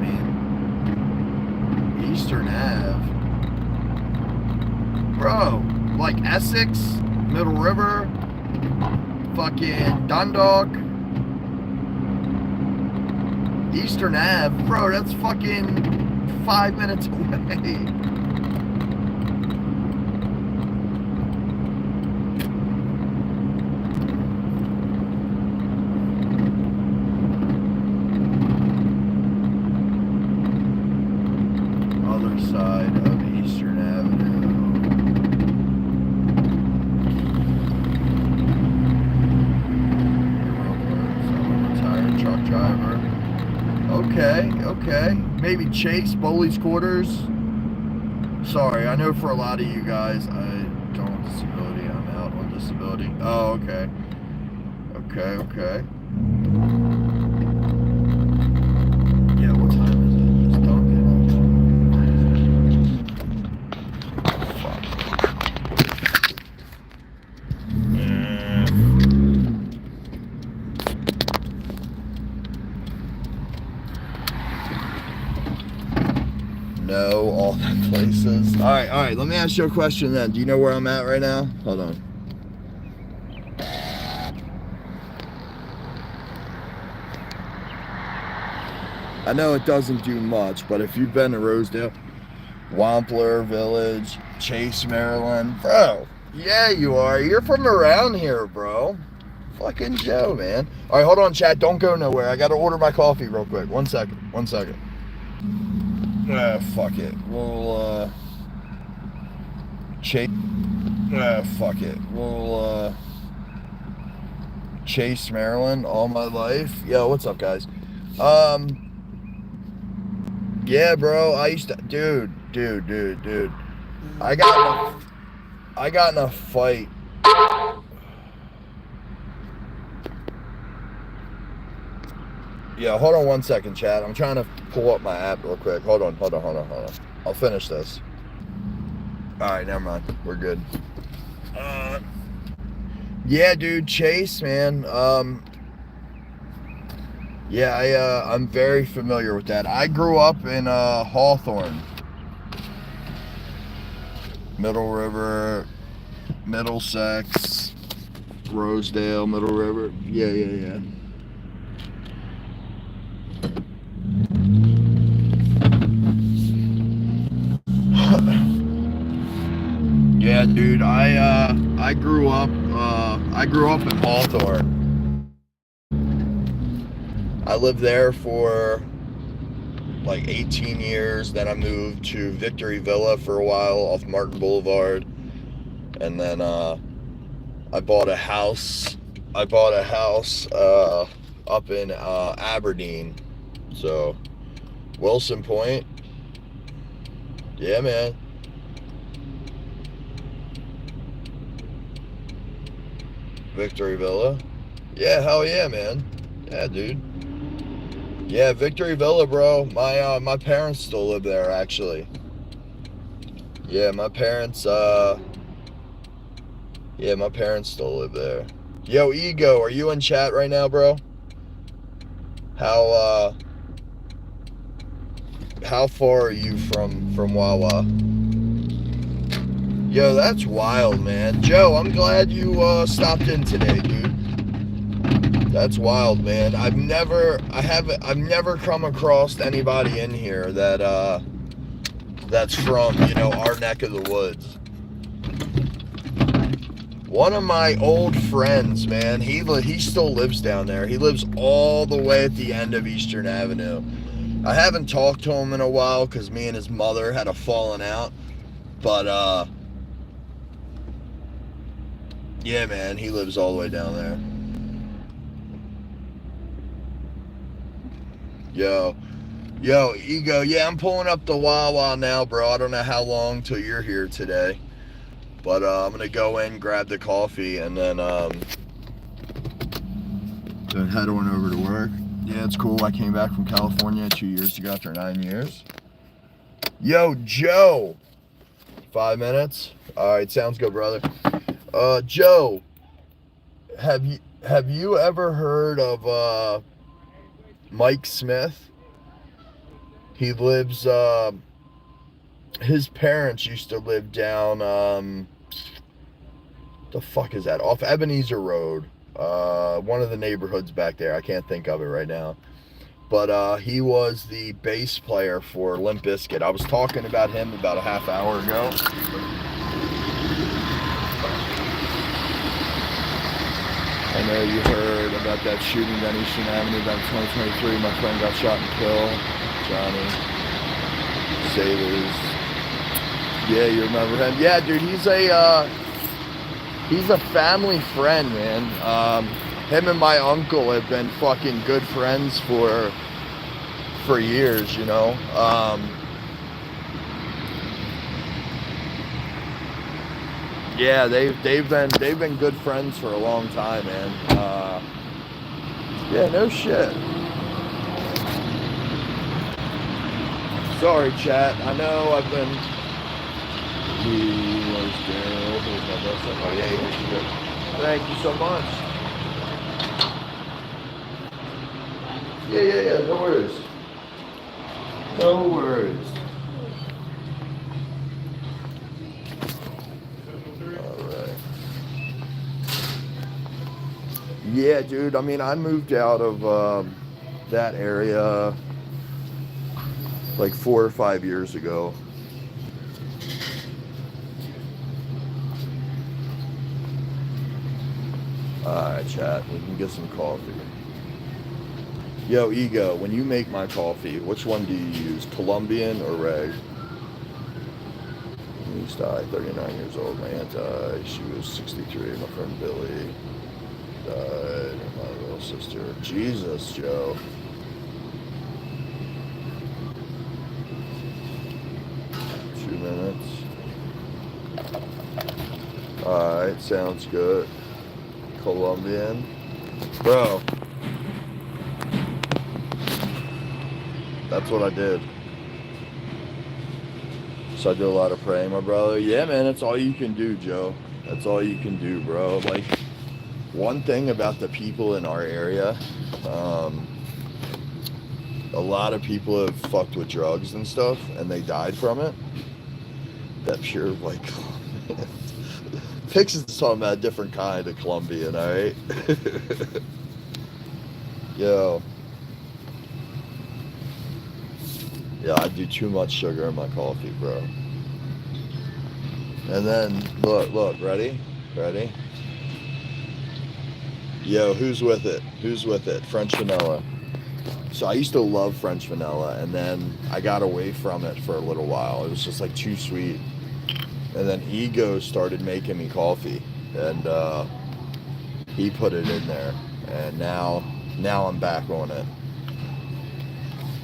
A: mean? Eastern Ave. Bro, like Essex, Middle River, fucking Dundalk. Eastern Ave, bro, that's fucking 5 minutes away. Other side of Eastern Avenue. I'm a retired truck driver. Okay. Maybe Chase, Bowley's Quarters. Sorry, I know for a lot of you guys, I don't on disability. I'm out on disability. Oh, okay. Okay. Yeah, what time is it? Just don't No, all the places. All right. Let me ask you a question then. Do you know where I'm at right now? Hold on. I know it doesn't do much, but if you've been to Rosedale, Wampler Village, Chase, Maryland, bro. Yeah, you are. You're from around here, bro. Fucking Joe, man. All right, hold on, chat. Don't go nowhere. I got to order my coffee real quick. One second. Fuck it. We'll, Chase. Fuck it. We'll, Chase, Maryland, all my life. Yo, what's up, guys? Yeah, bro. I used to, dude. I got in a fight. Yeah, hold on 1 second, chat. I'm trying to pull up my app real quick. Hold on. I'll finish this. Alright, never mind. We're good. Yeah, dude, Chase, man. Yeah, I'm very familiar with that. I grew up in Hawthorne, Middle River, Middlesex, Rosedale, Middle River. Yeah. Yeah, dude. I grew up in Hawthorne. I lived there for like 18 years. Then I moved to Victory Villa for a while off Martin Boulevard, and then I bought a house. Up in Aberdeen. So Wilson Point. Yeah, man. Victory Villa. Yeah, hell yeah, man. Yeah, dude. Yeah, Victory Villa, bro. My parents still live there, actually. Yeah, my parents still live there. Yo, Ego, are you in chat right now, bro? How far are you from Wawa? Yo, that's wild, man. Joe, I'm glad you stopped in today, dude. That's wild, man. I've never come across anybody in here that's from, our neck of the woods. One of my old friends, man, he still lives down there. He lives all the way at the end of Eastern Avenue. I haven't talked to him in a while because me and his mother had a falling out. But, yeah, man, he lives all the way down there. Yo, Ego, yeah, I'm pulling up the Wawa now, bro. I don't know how long till you're here today. But I'm going to go in, grab the coffee, and then head on over to work. Yeah, it's cool. I came back from California 2 years ago after 9 years. Yo, Joe. 5 minutes? All right, sounds good, brother. Joe, have you ever heard of Mike Smith? He lives, his parents used to live down, the fuck is that? Off Ebenezer Road. One of the neighborhoods back there. I can't think of it right now. But he was the bass player for Limp Bizkit. I was talking about him about a half hour ago. I know you heard about that shooting down Eastern Avenue back in 2023. My friend got shot and killed. Johnny Sailors. Yeah, you remember him? Yeah, dude, he's a family friend, man. Him and my uncle have been fucking good friends for years, you know. Yeah, they've been good friends for a long time, man. Yeah, no shit. Sorry, chat. I know I've been. He was Daryl. Who's my best friend? Oh yeah, here's good. Thank you so much. Yeah. No worries. No worries. Yeah, dude. I mean, I moved out of that area like 4 or 5 years ago. Alright, chat. We can get some coffee. Yo, Ego, when you make my coffee, which one do you use? Colombian or reg? My niece died, 39 years old. My aunt died. She was 63. My friend Billy died. My little sister. Jesus, Joe. Minutes. Alright, sounds good. Colombian. Bro. That's what I did. So I do a lot of praying, my brother. Yeah, man, that's all you can do, Joe. That's all you can do, bro. Like, one thing about the people in our area, um, a lot of people have fucked with drugs and stuff, and they died from it. That pure, like, Pix is talking about a different kind of Colombian, alright? Yo. Yeah, I do too much sugar in my coffee, bro. And then, look, ready? Ready? Yo, who's with it? Who's with it? French vanilla. So I used to love French vanilla, and then I got away from it for a little while. It was just like too sweet. And then Ego started making me coffee, and he put it in there, and now I'm back on it.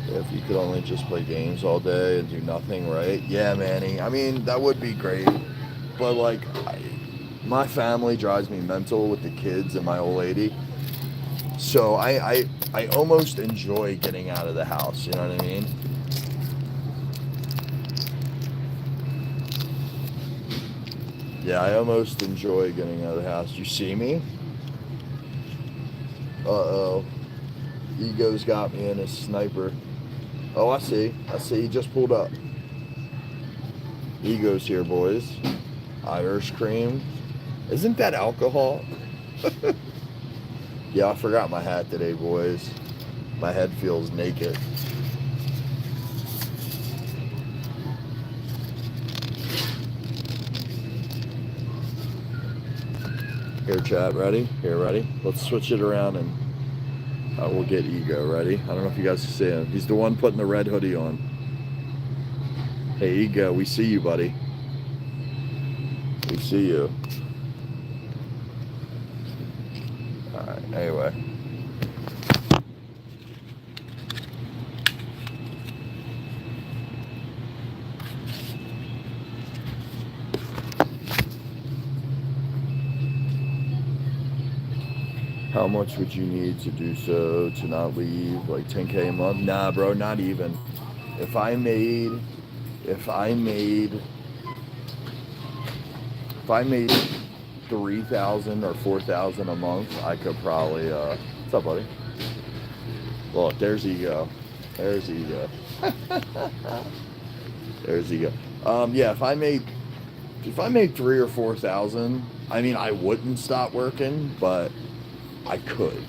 A: If you could only just play games all day and do nothing, right? Yeah, Manny. I mean, that would be great, but like, my family drives me mental with the kids and my old lady. So I almost enjoy getting out of the house. You know what I mean? Yeah, I almost enjoy getting out of the house. You see me? Uh-oh. Ego's got me in his sniper. Oh, I see. He just pulled up. Ego's here, boys. Irish cream. Isn't that alcohol? Yeah, I forgot my hat today, boys. My head feels naked. Here, chat, ready? Here, ready? Let's switch it around and we'll get Ego, ready? I don't know if you guys can see him. He's the one putting the red hoodie on. Hey, Ego, we see you, buddy. We see you. Alright, anyway. How much would you need to do so to not leave? Like 10K a month? Nah, bro, not even. If I made 3,000 or 4,000 a month, I could probably what's up, buddy? Look, there's Ego. There's Ego. There's Ego. Yeah, if I made 3 or 4,000, I mean, I wouldn't stop working, but I could.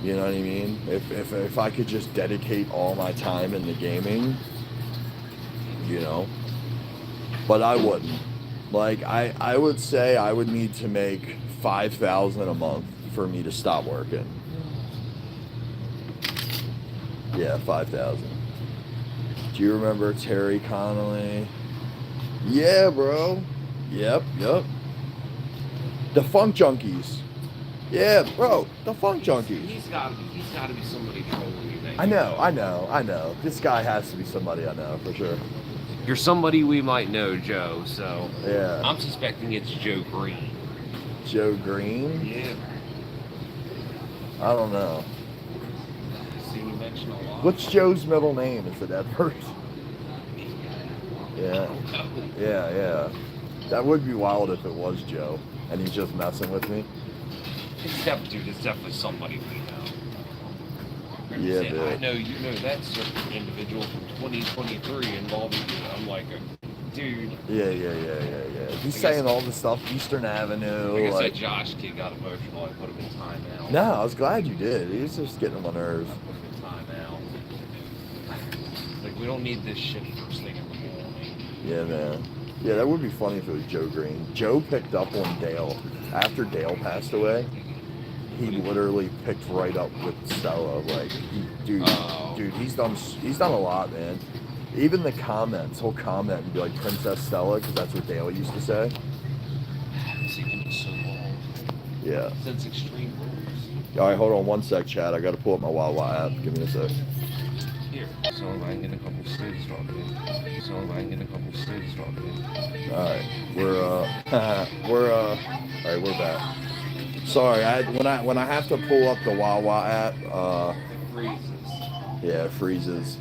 A: You know what I mean? If I could just dedicate all my time into gaming, you know. But I wouldn't. Like, I would say I would need to make 5,000 a month for me to stop working. Yeah, 5,000. Do you remember Terry Connolly? Yeah, bro. Yep. The Funk Junkies. Yeah, bro. The Funk Junkies.
B: He's got to be somebody trolling you.
A: I know. This guy has to be somebody I know for sure.
B: You're somebody we might know, Joe. So
A: yeah,
B: I'm suspecting it's Joe Green.
A: Joe Green?
B: Yeah.
A: I don't know.
B: See, you mentioned a lot.
A: What's Joe's middle name? Is it Edward? Yeah. Yeah. That would be wild if it was Joe, and he's just messing with me.
B: It's definitely somebody we know.
A: Yeah,
B: saying,
A: dude.
B: I know you know that certain individual from 2023 involving you. I'm like, dude.
A: Yeah. He's saying all the stuff, Eastern Avenue.
B: Like I said, Josh kid got emotional. I put him in timeout.
A: No, I was glad you did. He was just getting on my nerves.
B: I put him in timeout. Like, we don't need this shit first thing in the morning.
A: Yeah, man. Yeah, that would be funny if it was Joe Green. Joe picked up on Dale. After Dale passed away, he literally picked right up with Stella. Like, dude, he's done a lot, man. Even the comments, he'll comment and be like Princess Stella, because that's what Dale used to say.
B: He can be so long.
A: Yeah.
B: Since Extreme Rules.
A: All right, hold on one sec, Chad. I got to pull up my Wawa app. Give me a sec.
B: Here. So I can get a couple states started.
A: All right, all right, we're back. Sorry, when I have to pull up the Wawa app,
B: It freezes.
A: yeah, it freezes.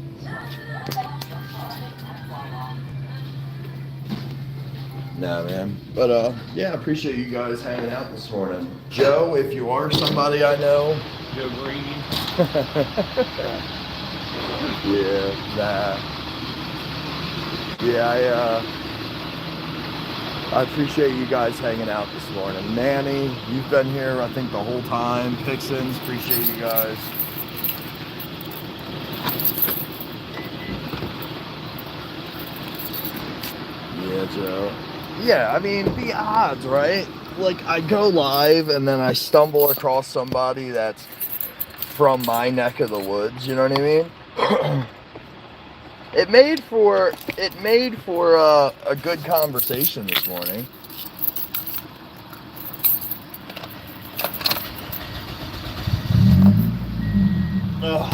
A: Nah, man. But yeah, I appreciate you guys hanging out this morning. Joe, if you are somebody I know.
B: Joe Green.
A: Yeah, nah. Yeah, I appreciate you guys hanging out this morning. Manny, you've been here, I think, the whole time. Pixins, appreciate you guys. Yeah, Joe. Yeah, I mean, the odds, right? Like, I go live and then I stumble across somebody that's from my neck of the woods, you know what I mean? It made for a good conversation this morning. Ugh.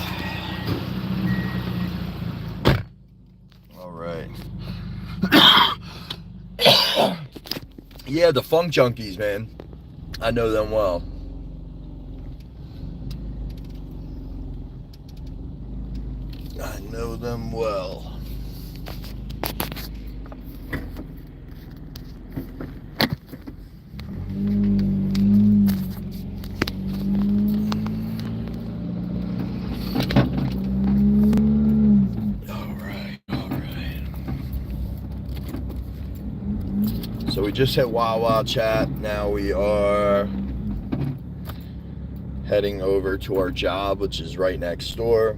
A: All right. Yeah, the Funk Junkies, man. I know them well. I know them well. So we just hit Wawa chat. Now we are heading over to our job, which is right next door.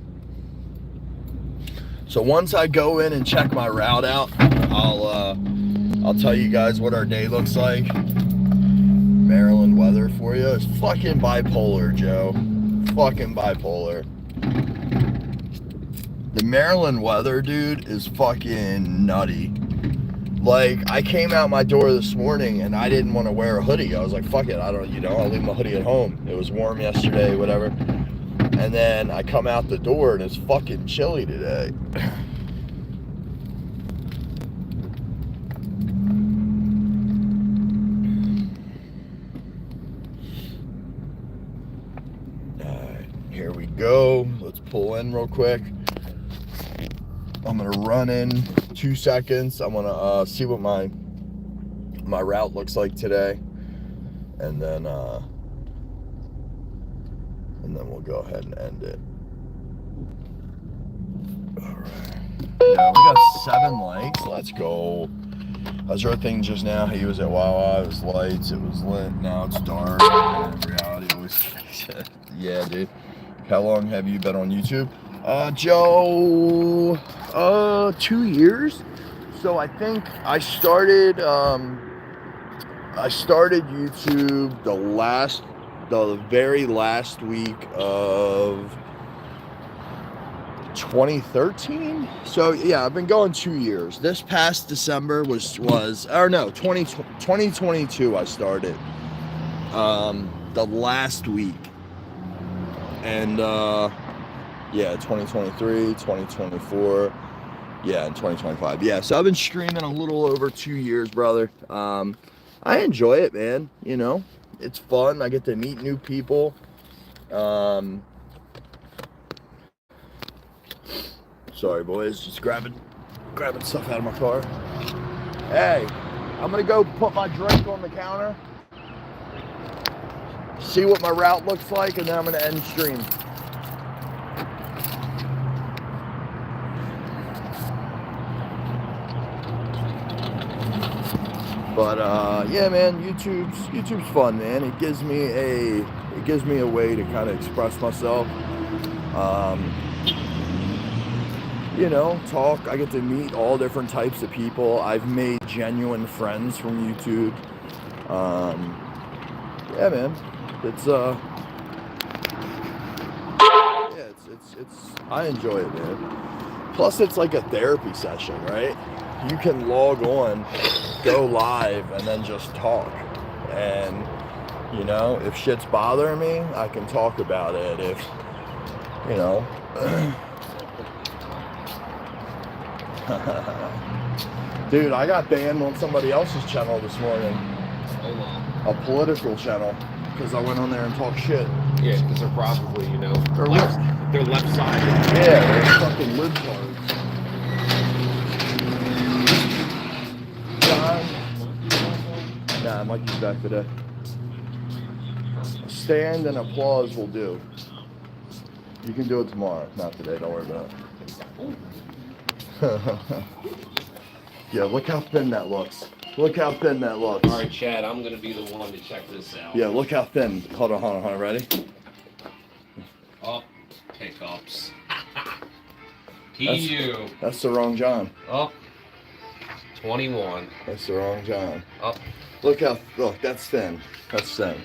A: So once I go in and check my route out, I'll tell you guys what our day looks like. Maryland weather for you. It's fucking bipolar, Joe. Fucking bipolar. The Maryland weather, dude, is fucking nutty. Like, I came out my door this morning and I didn't want to wear a hoodie. I was like, fuck it, I'll leave my hoodie at home. It was warm yesterday, whatever. And then I come out the door and it's fucking chilly today. Alright, here we go. Let's pull in real quick. I'm gonna run in 2 seconds. I'm gonna see what my route looks like today, and then we'll go ahead and end it. All right. Yeah, we got 7 likes. Let's go. I was thing just now. He was at Wawa. It was lights. It was lit. Now it's dark. And reality always fixes it. Yeah, dude. How long have you been on YouTube? Joe, 2 years. So I think I started YouTube the very last week of 2013. So yeah, I've been going 2 years. This past December was 2022 I started the last week. And yeah, 2023, 2024, yeah, and 2025. Yeah, so I've been streaming a little over 2 years, brother. I enjoy it, man. You know, it's fun. I get to meet new people. Sorry, boys, just grabbing stuff out of my car. Hey, I'm gonna go put my drink on the counter, see what my route looks like, and then I'm gonna end stream. But yeah, man, YouTube's fun, man. It gives me a way to kind of express myself. You know, talk. I get to meet all different types of people. I've made genuine friends from YouTube. Yeah, man. It's I enjoy it, man. Plus, it's like a therapy session, right? You can log on, go live, and then just talk. And, you know, if shit's bothering me, I can talk about it. If, you know. Dude, I got banned on somebody else's channel this morning. A political channel. Because I went on there and talked shit.
B: Yeah, because they're probably, you know, they're left-sided.
A: Yeah, they're fucking libtards. Matt, Mikey's back today. A stand and applause will do. You can do it tomorrow, not today. Don't worry about it. Yeah, look how thin that looks. Look how thin that looks.
B: All right, Chad, I'm going to be the one to check this out.
A: Yeah, look how thin. Hold on. Ready?
B: Up, pickups. PU.
A: That's the wrong John.
B: Up, 21.
A: That's the wrong John.
B: Up.
A: Look, that's thin. That's thin.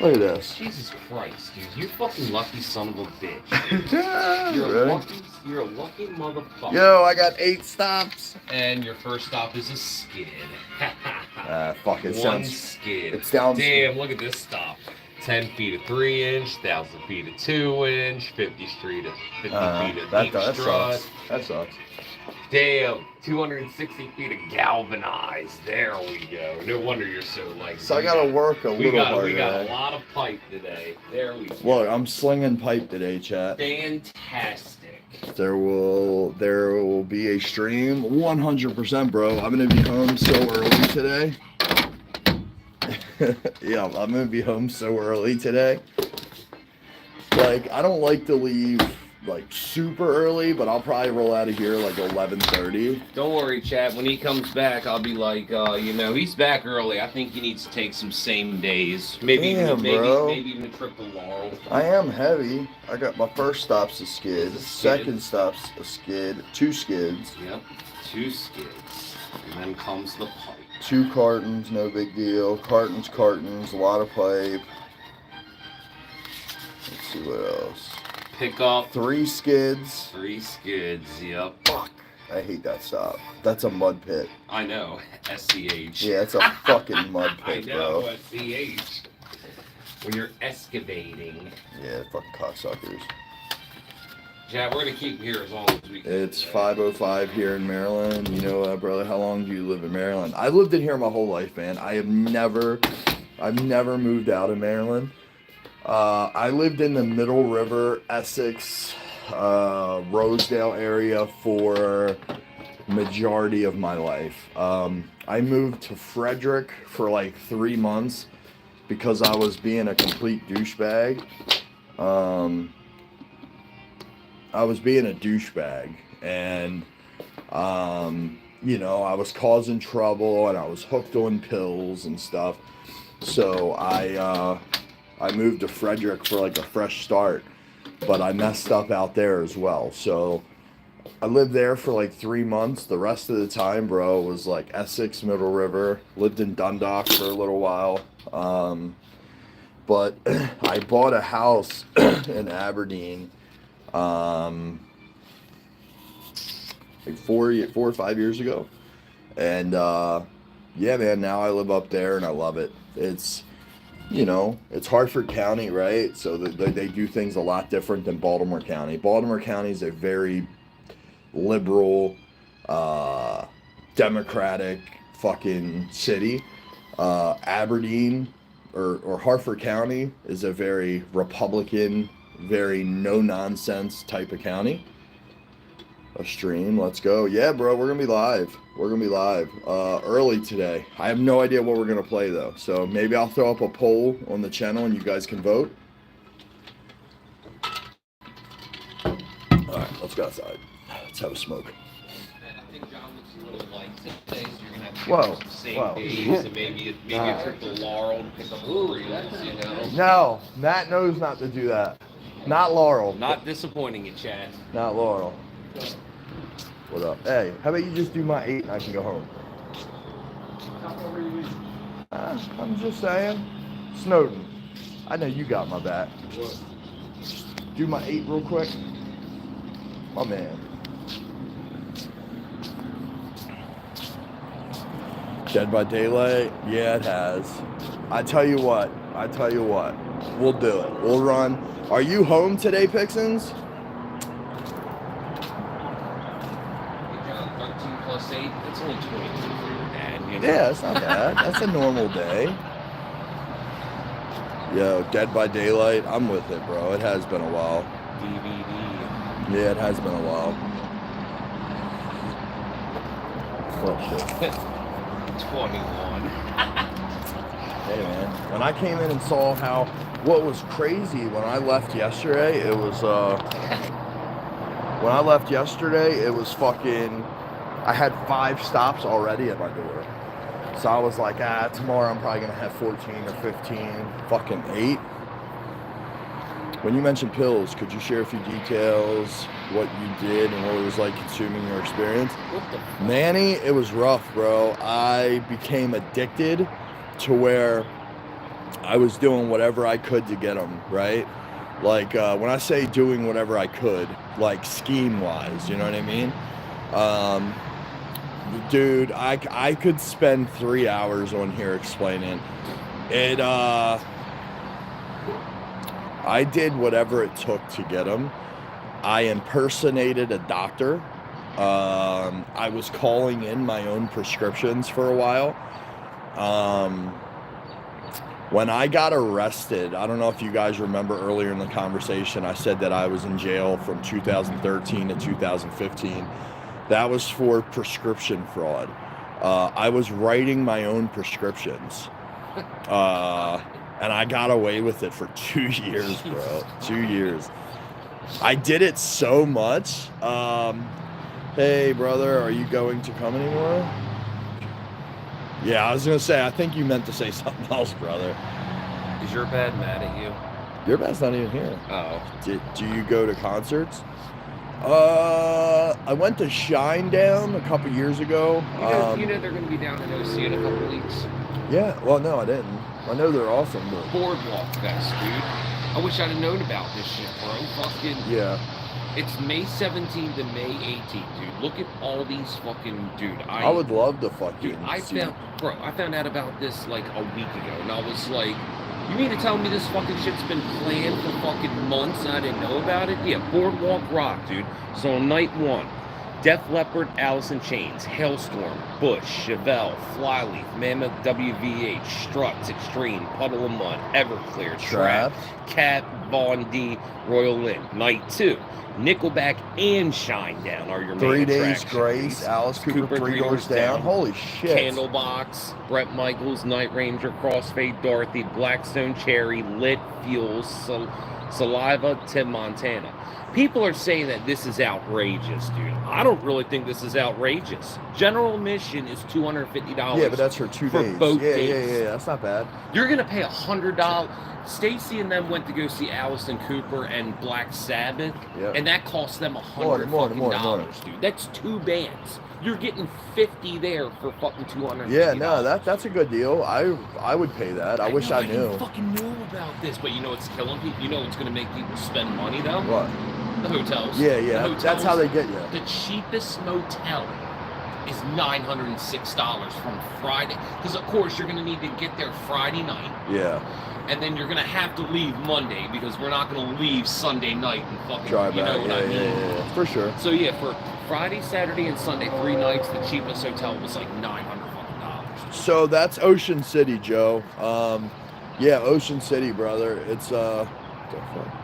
A: Look at this.
B: Jesus Christ, dude. You fucking lucky son of a bitch. You're a lucky motherfucker.
A: Yo, I got 8 stops.
B: And your first stop is a skid.
A: Fuck it.
B: One skid.
A: It's down.
B: Damn, look at this stop. 10 feet of 3 inch, 1,000 feet of 2 inch, 50 feet of deep
A: that
B: strut.
A: sucks. That sucks.
B: Damn, 260 feet of galvanized. There we go. No wonder you're so like.
A: So I gotta work a little harder.
B: We got a lot of pipe today. There we go.
A: Look, I'm slinging pipe today, chat.
B: Fantastic.
A: There will be a stream, 100%, bro. I'm gonna be home so early today. Yeah, I'm gonna be home so early today. Like, I don't like to leave like super early, but I'll probably roll out of here like 11:30.
B: Don't worry, Chad. When he comes back, I'll be like, he's back early. I think he needs to take some same days. Maybe even a trip to Laurel.
A: I am heavy. I got my first stop's a skid. Second stop's a skid. 2 skids.
B: Yep, 2 skids. And then comes the pipe.
A: 2 cartons, no big deal. Cartons, a lot of pipe. Let's see what else.
B: Pick up
A: 3 skids.
B: 3 skids, yep.
A: Fuck. I hate that stop. That's a mud pit.
B: I know. SCH.
A: Yeah, it's a fucking mud pit,
B: I know,
A: bro.
B: SCH. When you're excavating.
A: Yeah, fucking cocksuckers.
B: Chad, we're gonna keep here as long as we can.
A: It's 5:05 here in Maryland. You know what, brother? How long do you live in Maryland? I've lived in here my whole life, man. I've never moved out of Maryland. I lived in the Middle River, Essex, Rosedale area for majority of my life. I moved to Frederick for like 3 months because I was being a complete douchebag. I was being a douchebag, and I was causing trouble, and I was hooked on pills and stuff. So I moved to Frederick for like a fresh start, but I messed up out there as well. So I lived there for like 3 months. The rest of the time, bro, was like Essex, Middle River. Lived in Dundalk for a little while. But I bought a house in Aberdeen like 4 or 5 years ago. And yeah, man, now I live up there and I love it. It's Hartford County, right? So they do things a lot different than Baltimore County. Baltimore County is a very liberal, democratic fucking city. Aberdeen or Hartford County is a very Republican, very no-nonsense type of county. A stream, let's go. Yeah, bro, we're gonna be live. Early today. I have no idea what we're gonna play though, so maybe I'll throw up a poll on the channel and you guys can vote. All right, let's go outside. Let's have a smoke.
B: I think John looks a little light today, so you're gonna have to
A: Whoa,
B: pick up some
A: whoa.
B: same days, and maybe a trip to Laurel to pick up the reels, you know.
A: No, Matt knows not to do that. Not Laurel.
B: Not disappointing you, Chad.
A: Not Laurel. What up? Hey, how about you just do my 8 and I can go home? I'm just saying. Snowden, I know you got my back. Do my 8 real quick. My man. Dead by Daylight? Yeah, it has. I tell you what. We'll do it. We'll run. Are you home today, Pixins?
B: 13 plus 8, that's only 22 for your dad, you know?
A: Yeah, that's not bad. That's a normal day. Yo, Dead by Daylight, I'm with it, bro. It has been a while.
B: DVD.
A: Yeah, it has been a while. Oh, shit.
B: 21.
A: Hey, man. When I came in and saw what was crazy when I left yesterday, it was, fucking, I had 5 stops already at my door. So I was like, tomorrow I'm probably going to have 14 or 15, fucking 8. When you mentioned pills, could you share a few details, what you did and what it was like consuming your experience? Manny, it was rough, bro. I became addicted to where I was doing whatever I could to get them, right? Like, when I say doing whatever I could, like scheme-wise, you know what I mean? Dude, I could spend 3 hours on here explaining it. I did whatever it took to get them. I impersonated a doctor. I was calling in my own prescriptions for a while. When I got arrested, I don't know if you guys remember earlier in the conversation, I said that I was in jail from 2013 to 2015. That was for prescription fraud. I was writing my own prescriptions. And I got away with it for 2 years, bro. 2 years. I did it so much. Hey, brother, are you going to come anymore? Yeah, I was going to say, I think you meant to say something else, brother.
B: Is your bad mad at you?
A: Your bad's not even here.
B: Oh.
A: Do you go to concerts? I went to Shinedown a couple years ago.
B: You know they're going to be down in OC in a couple weeks.
A: Yeah, well, no, I didn't. I know they're awesome, but...
B: Boardwalk Fest, dude. I wish I'd have known about this shit, bro. Fucking...
A: Yeah.
B: It's May 17th to May 18th, dude. Look at all these fucking... Dude,
A: I would love to fucking...
B: Dude, I found out about this, like, a week ago, and I was like... You mean to tell me this fucking shit's been planned for fucking months and I didn't know about it? Yeah, Boardwalk Rock, dude. So on night 1, Def Leppard, Alice in Chains, Hailstorm, Bush, Chevelle, Flyleaf, Mammoth WVH, Struts, Extreme, Puddle of Mud, Everclear, Trap, Cat, Vaughn D, Royal Lynn. Night 2, Nickelback and Shinedown are your main
A: 3 Days
B: attractions.
A: Grace, Alice Cooper, Three Doors Down. Holy shit.
B: Candlebox, Bret Michaels, Night Ranger, Crossfade, Dorothy, Blackstone Cherry, Lit, Fuels, Saliva, Tim Montana. People are saying that this is outrageous, dude. I don't really think this is outrageous. General admission is $250.
A: Yeah, but that's for 2 days.
B: Both
A: days.
B: Yeah,
A: that's not bad.
B: You're going to pay $100. Stacy and them went to go see Alice Cooper and Black Sabbath, and that cost them $100 dude. That's 2 bands. You're getting 50 there for fucking $200.
A: Yeah, no, that's a good deal. I would pay that. I wish I knew.
B: I didn't fucking know about this, but you know what's killing people? You know what's gonna make people spend money though?
A: What?
B: The hotels.
A: Yeah,
B: the hotels,
A: that's how they get you.
B: The cheapest motel is $906 from Friday, because of course you're gonna need to get there Friday night.
A: Yeah.
B: And then you're gonna have to leave Monday because we're not gonna leave Sunday night and fucking
A: drive
B: you
A: back.
B: know what I mean?
A: Yeah, for sure.
B: So yeah, for Friday, Saturday, and Sunday, 3 nights, the cheapest hotel was like $900.
A: So that's Ocean City, Joe. Yeah, Ocean City, brother. It's what the fuck?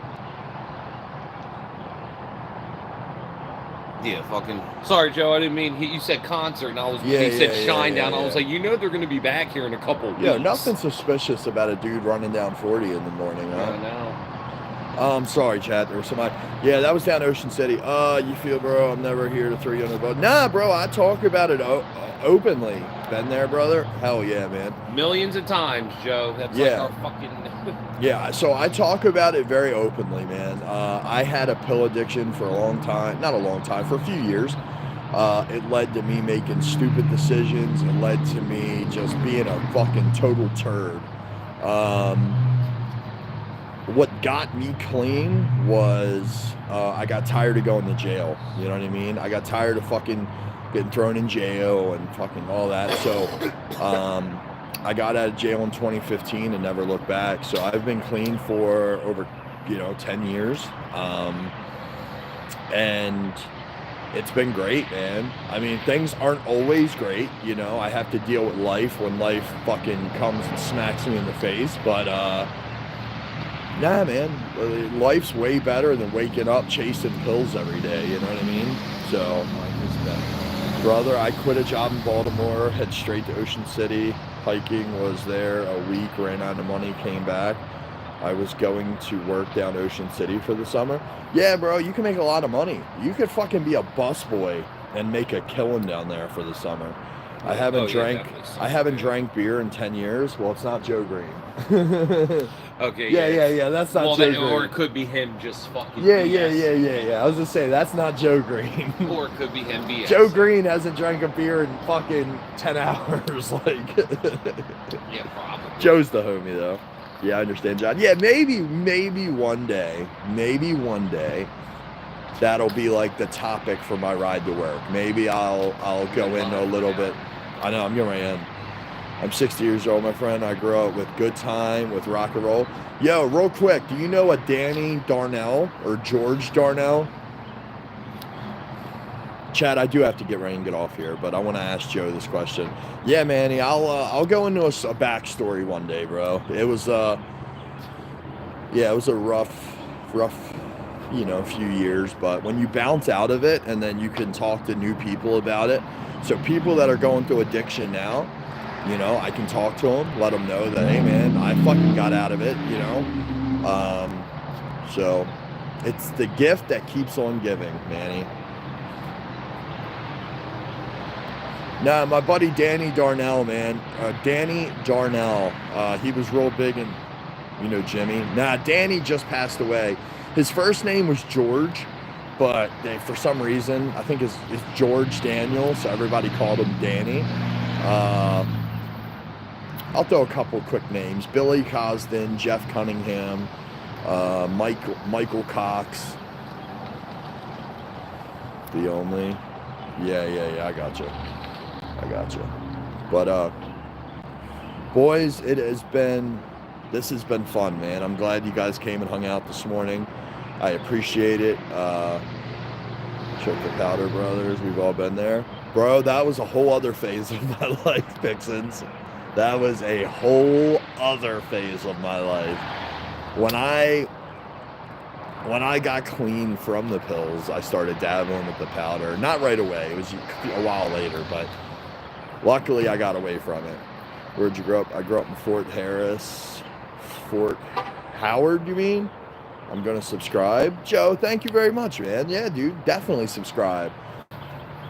B: Yeah, fucking. Sorry, Joe. I didn't mean. You said concert, and I was. He said Shinedown. I was like, you know, they're going to be back here in a couple weeks.
A: Yeah, nothing suspicious about a dude running down 40 in the morning, huh?
B: I know.
A: Sorry, chat. There was somebody. Yeah, that was down Ocean City. You feel, bro? I'm never here to 300 bucks. Nah, bro. I talk about it openly. Been there, brother? Hell yeah, man.
B: Millions of times, Joe. That's like our fucking.
A: Yeah, so I talk about it very openly, man. I had a pill addiction for a long time. Not a long time, for a few years. It led to me making stupid decisions. It led to me just being a fucking total turd. What got me clean was I got tired of going to jail. You know what I mean? I got tired of fucking getting thrown in jail and fucking all that. So I got out of jail in 2015 and never looked back. So I've been clean for over, 10 years. And it's been great, man. I mean, things aren't always great. I have to deal with life when life fucking comes and smacks me in the face. But, nah, man, life's way better than waking up chasing pills every day. You know what I mean? So, brother, I quit a job in Baltimore, head straight to Ocean City. hiking, was there a week, ran out of money, came back. I was going to work down Ocean City for the summer. Yeah, bro, you can make a lot of money. You could fucking be a busboy and make a killing down there for the summer. I haven't drank beer in 10 years. Well, it's not Joe Green.
B: Okay.
A: Yeah. That's not Joe Green.
B: Or it could be him just fucking.
A: Yeah. I was just saying that's not Joe Green.
B: Or it could be him BS.
A: Joe Green hasn't drank a beer in fucking 10 hours. Like.
B: Yeah, probably.
A: Joe's the homie though. Yeah, I understand, John. Yeah, maybe one day, that'll be like the topic for my ride to work. Maybe I'll go into a little bit. I know, I'm getting right in. I'm 60 years old, my friend. I grew up with good time, with rock and roll. Yo, real quick, do you know a Danny Darnell or George Darnell? Chad, I do have to get ready and get off here, but I want to ask Joe this question. Yeah, Manny, I'll go into a backstory one day, bro. It was it was a rough, few years, but when you bounce out of it and then you can talk to new people about it. So people that are going through addiction now, I can talk to them, let them know that, hey man, I fucking got out of it, so it's the gift that keeps on giving, Manny. Nah, my buddy Danny Darnell, man. Danny Darnell. He was real big in, Jimmy. Nah, Danny just passed away. His first name was George, but for some reason, I think it's George Daniel, so everybody called him Danny. I'll throw a couple quick names. Billy Cosden, Jeff Cunningham, Michael Cox. The only. Yeah, I got you. But boys, this has been fun, man. I'm glad you guys came and hung out this morning. I appreciate it. Choke the Powder Brothers, we've all been there. Bro, that was a whole other phase of my life, Pixins. That was a whole other phase of my life. When I got clean from the pills, I started dabbling with the powder. Not right away. It was a while later, but luckily, I got away from it. Where'd you grow up? I grew up in Fort Howard, you mean? I'm going to subscribe. Joe, thank you very much, man. Yeah, dude, definitely subscribe.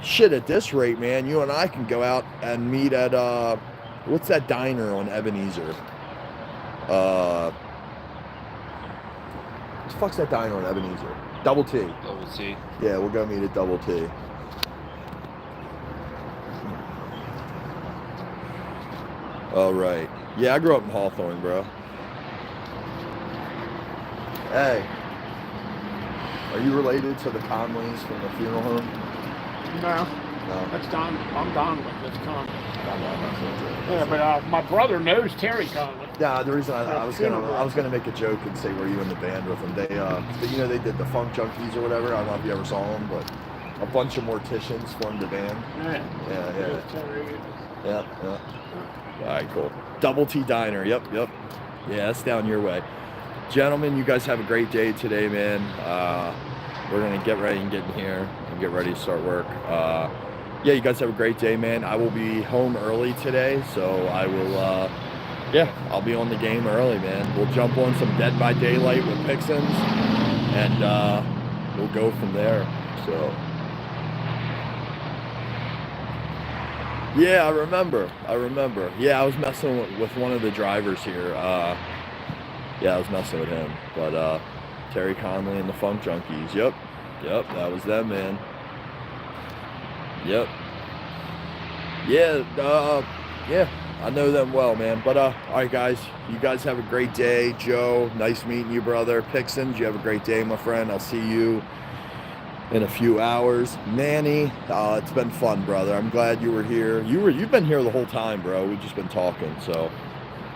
A: Shit, at this rate, man, you and I can go out and meet at, what's that diner on Ebenezer? What the fuck's that diner on Ebenezer? Double T.
B: Double T.
A: Yeah, we'll go meet at Double T. All right. Yeah, I grew up in Hawthorne, bro. Hey. Are you related to the Conleys from the funeral home?
C: No. That's Don. I'm Donley. That's Conley. Yeah, but my brother knows Terry Conley.
A: Yeah, the reason I was gonna make a joke and say, were you in the band with them? They they did the Funk Junkies or whatever. I don't know if you ever saw them, but a bunch of morticians formed a band. Yeah. All right, cool. Double T Diner. Yep. Yeah, that's down your way. Gentlemen, you guys have a great day today, man. We're going to get ready and get in here and get ready to start work. Yeah, you guys have a great day, man. I will be home early today, so I will, I'll be on the game early, man. We'll jump on some Dead by Daylight with Pixins, and we'll go from there. So... Yeah, I remember. Yeah, I was messing with one of the drivers here. I was messing with him. But Terry Conley and the Funk Junkies. Yep, that was them, man. Yep. Yeah, I know them well, man. But all right, guys, you guys have a great day. Joe, nice meeting you, brother. Pixins, you have a great day, my friend. I'll see you in a few hours. Manny, it's been fun, brother. I'm glad you were here. You've been here the whole time, bro. We've just been talking, so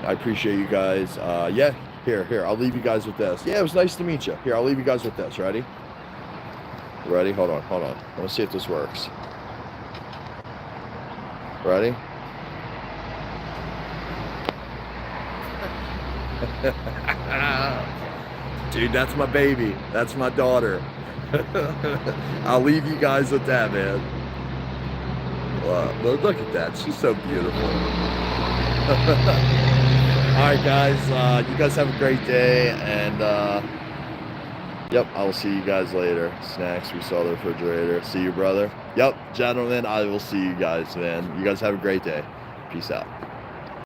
A: I appreciate you guys. Here, I'll leave you guys with this. Yeah, it was nice to meet you. Here, I'll leave you guys with this. Ready? Hold on. I want to see if this works. Ready? Dude, that's my baby. That's my daughter. I'll leave you guys with that, man. Wow, look at that. She's so beautiful. All right, guys. You guys have a great day, and yep, I will see you guys later. Snacks, we saw the refrigerator. See you, brother. Yep, gentlemen, I will see you guys, man. You guys have a great day. Peace out.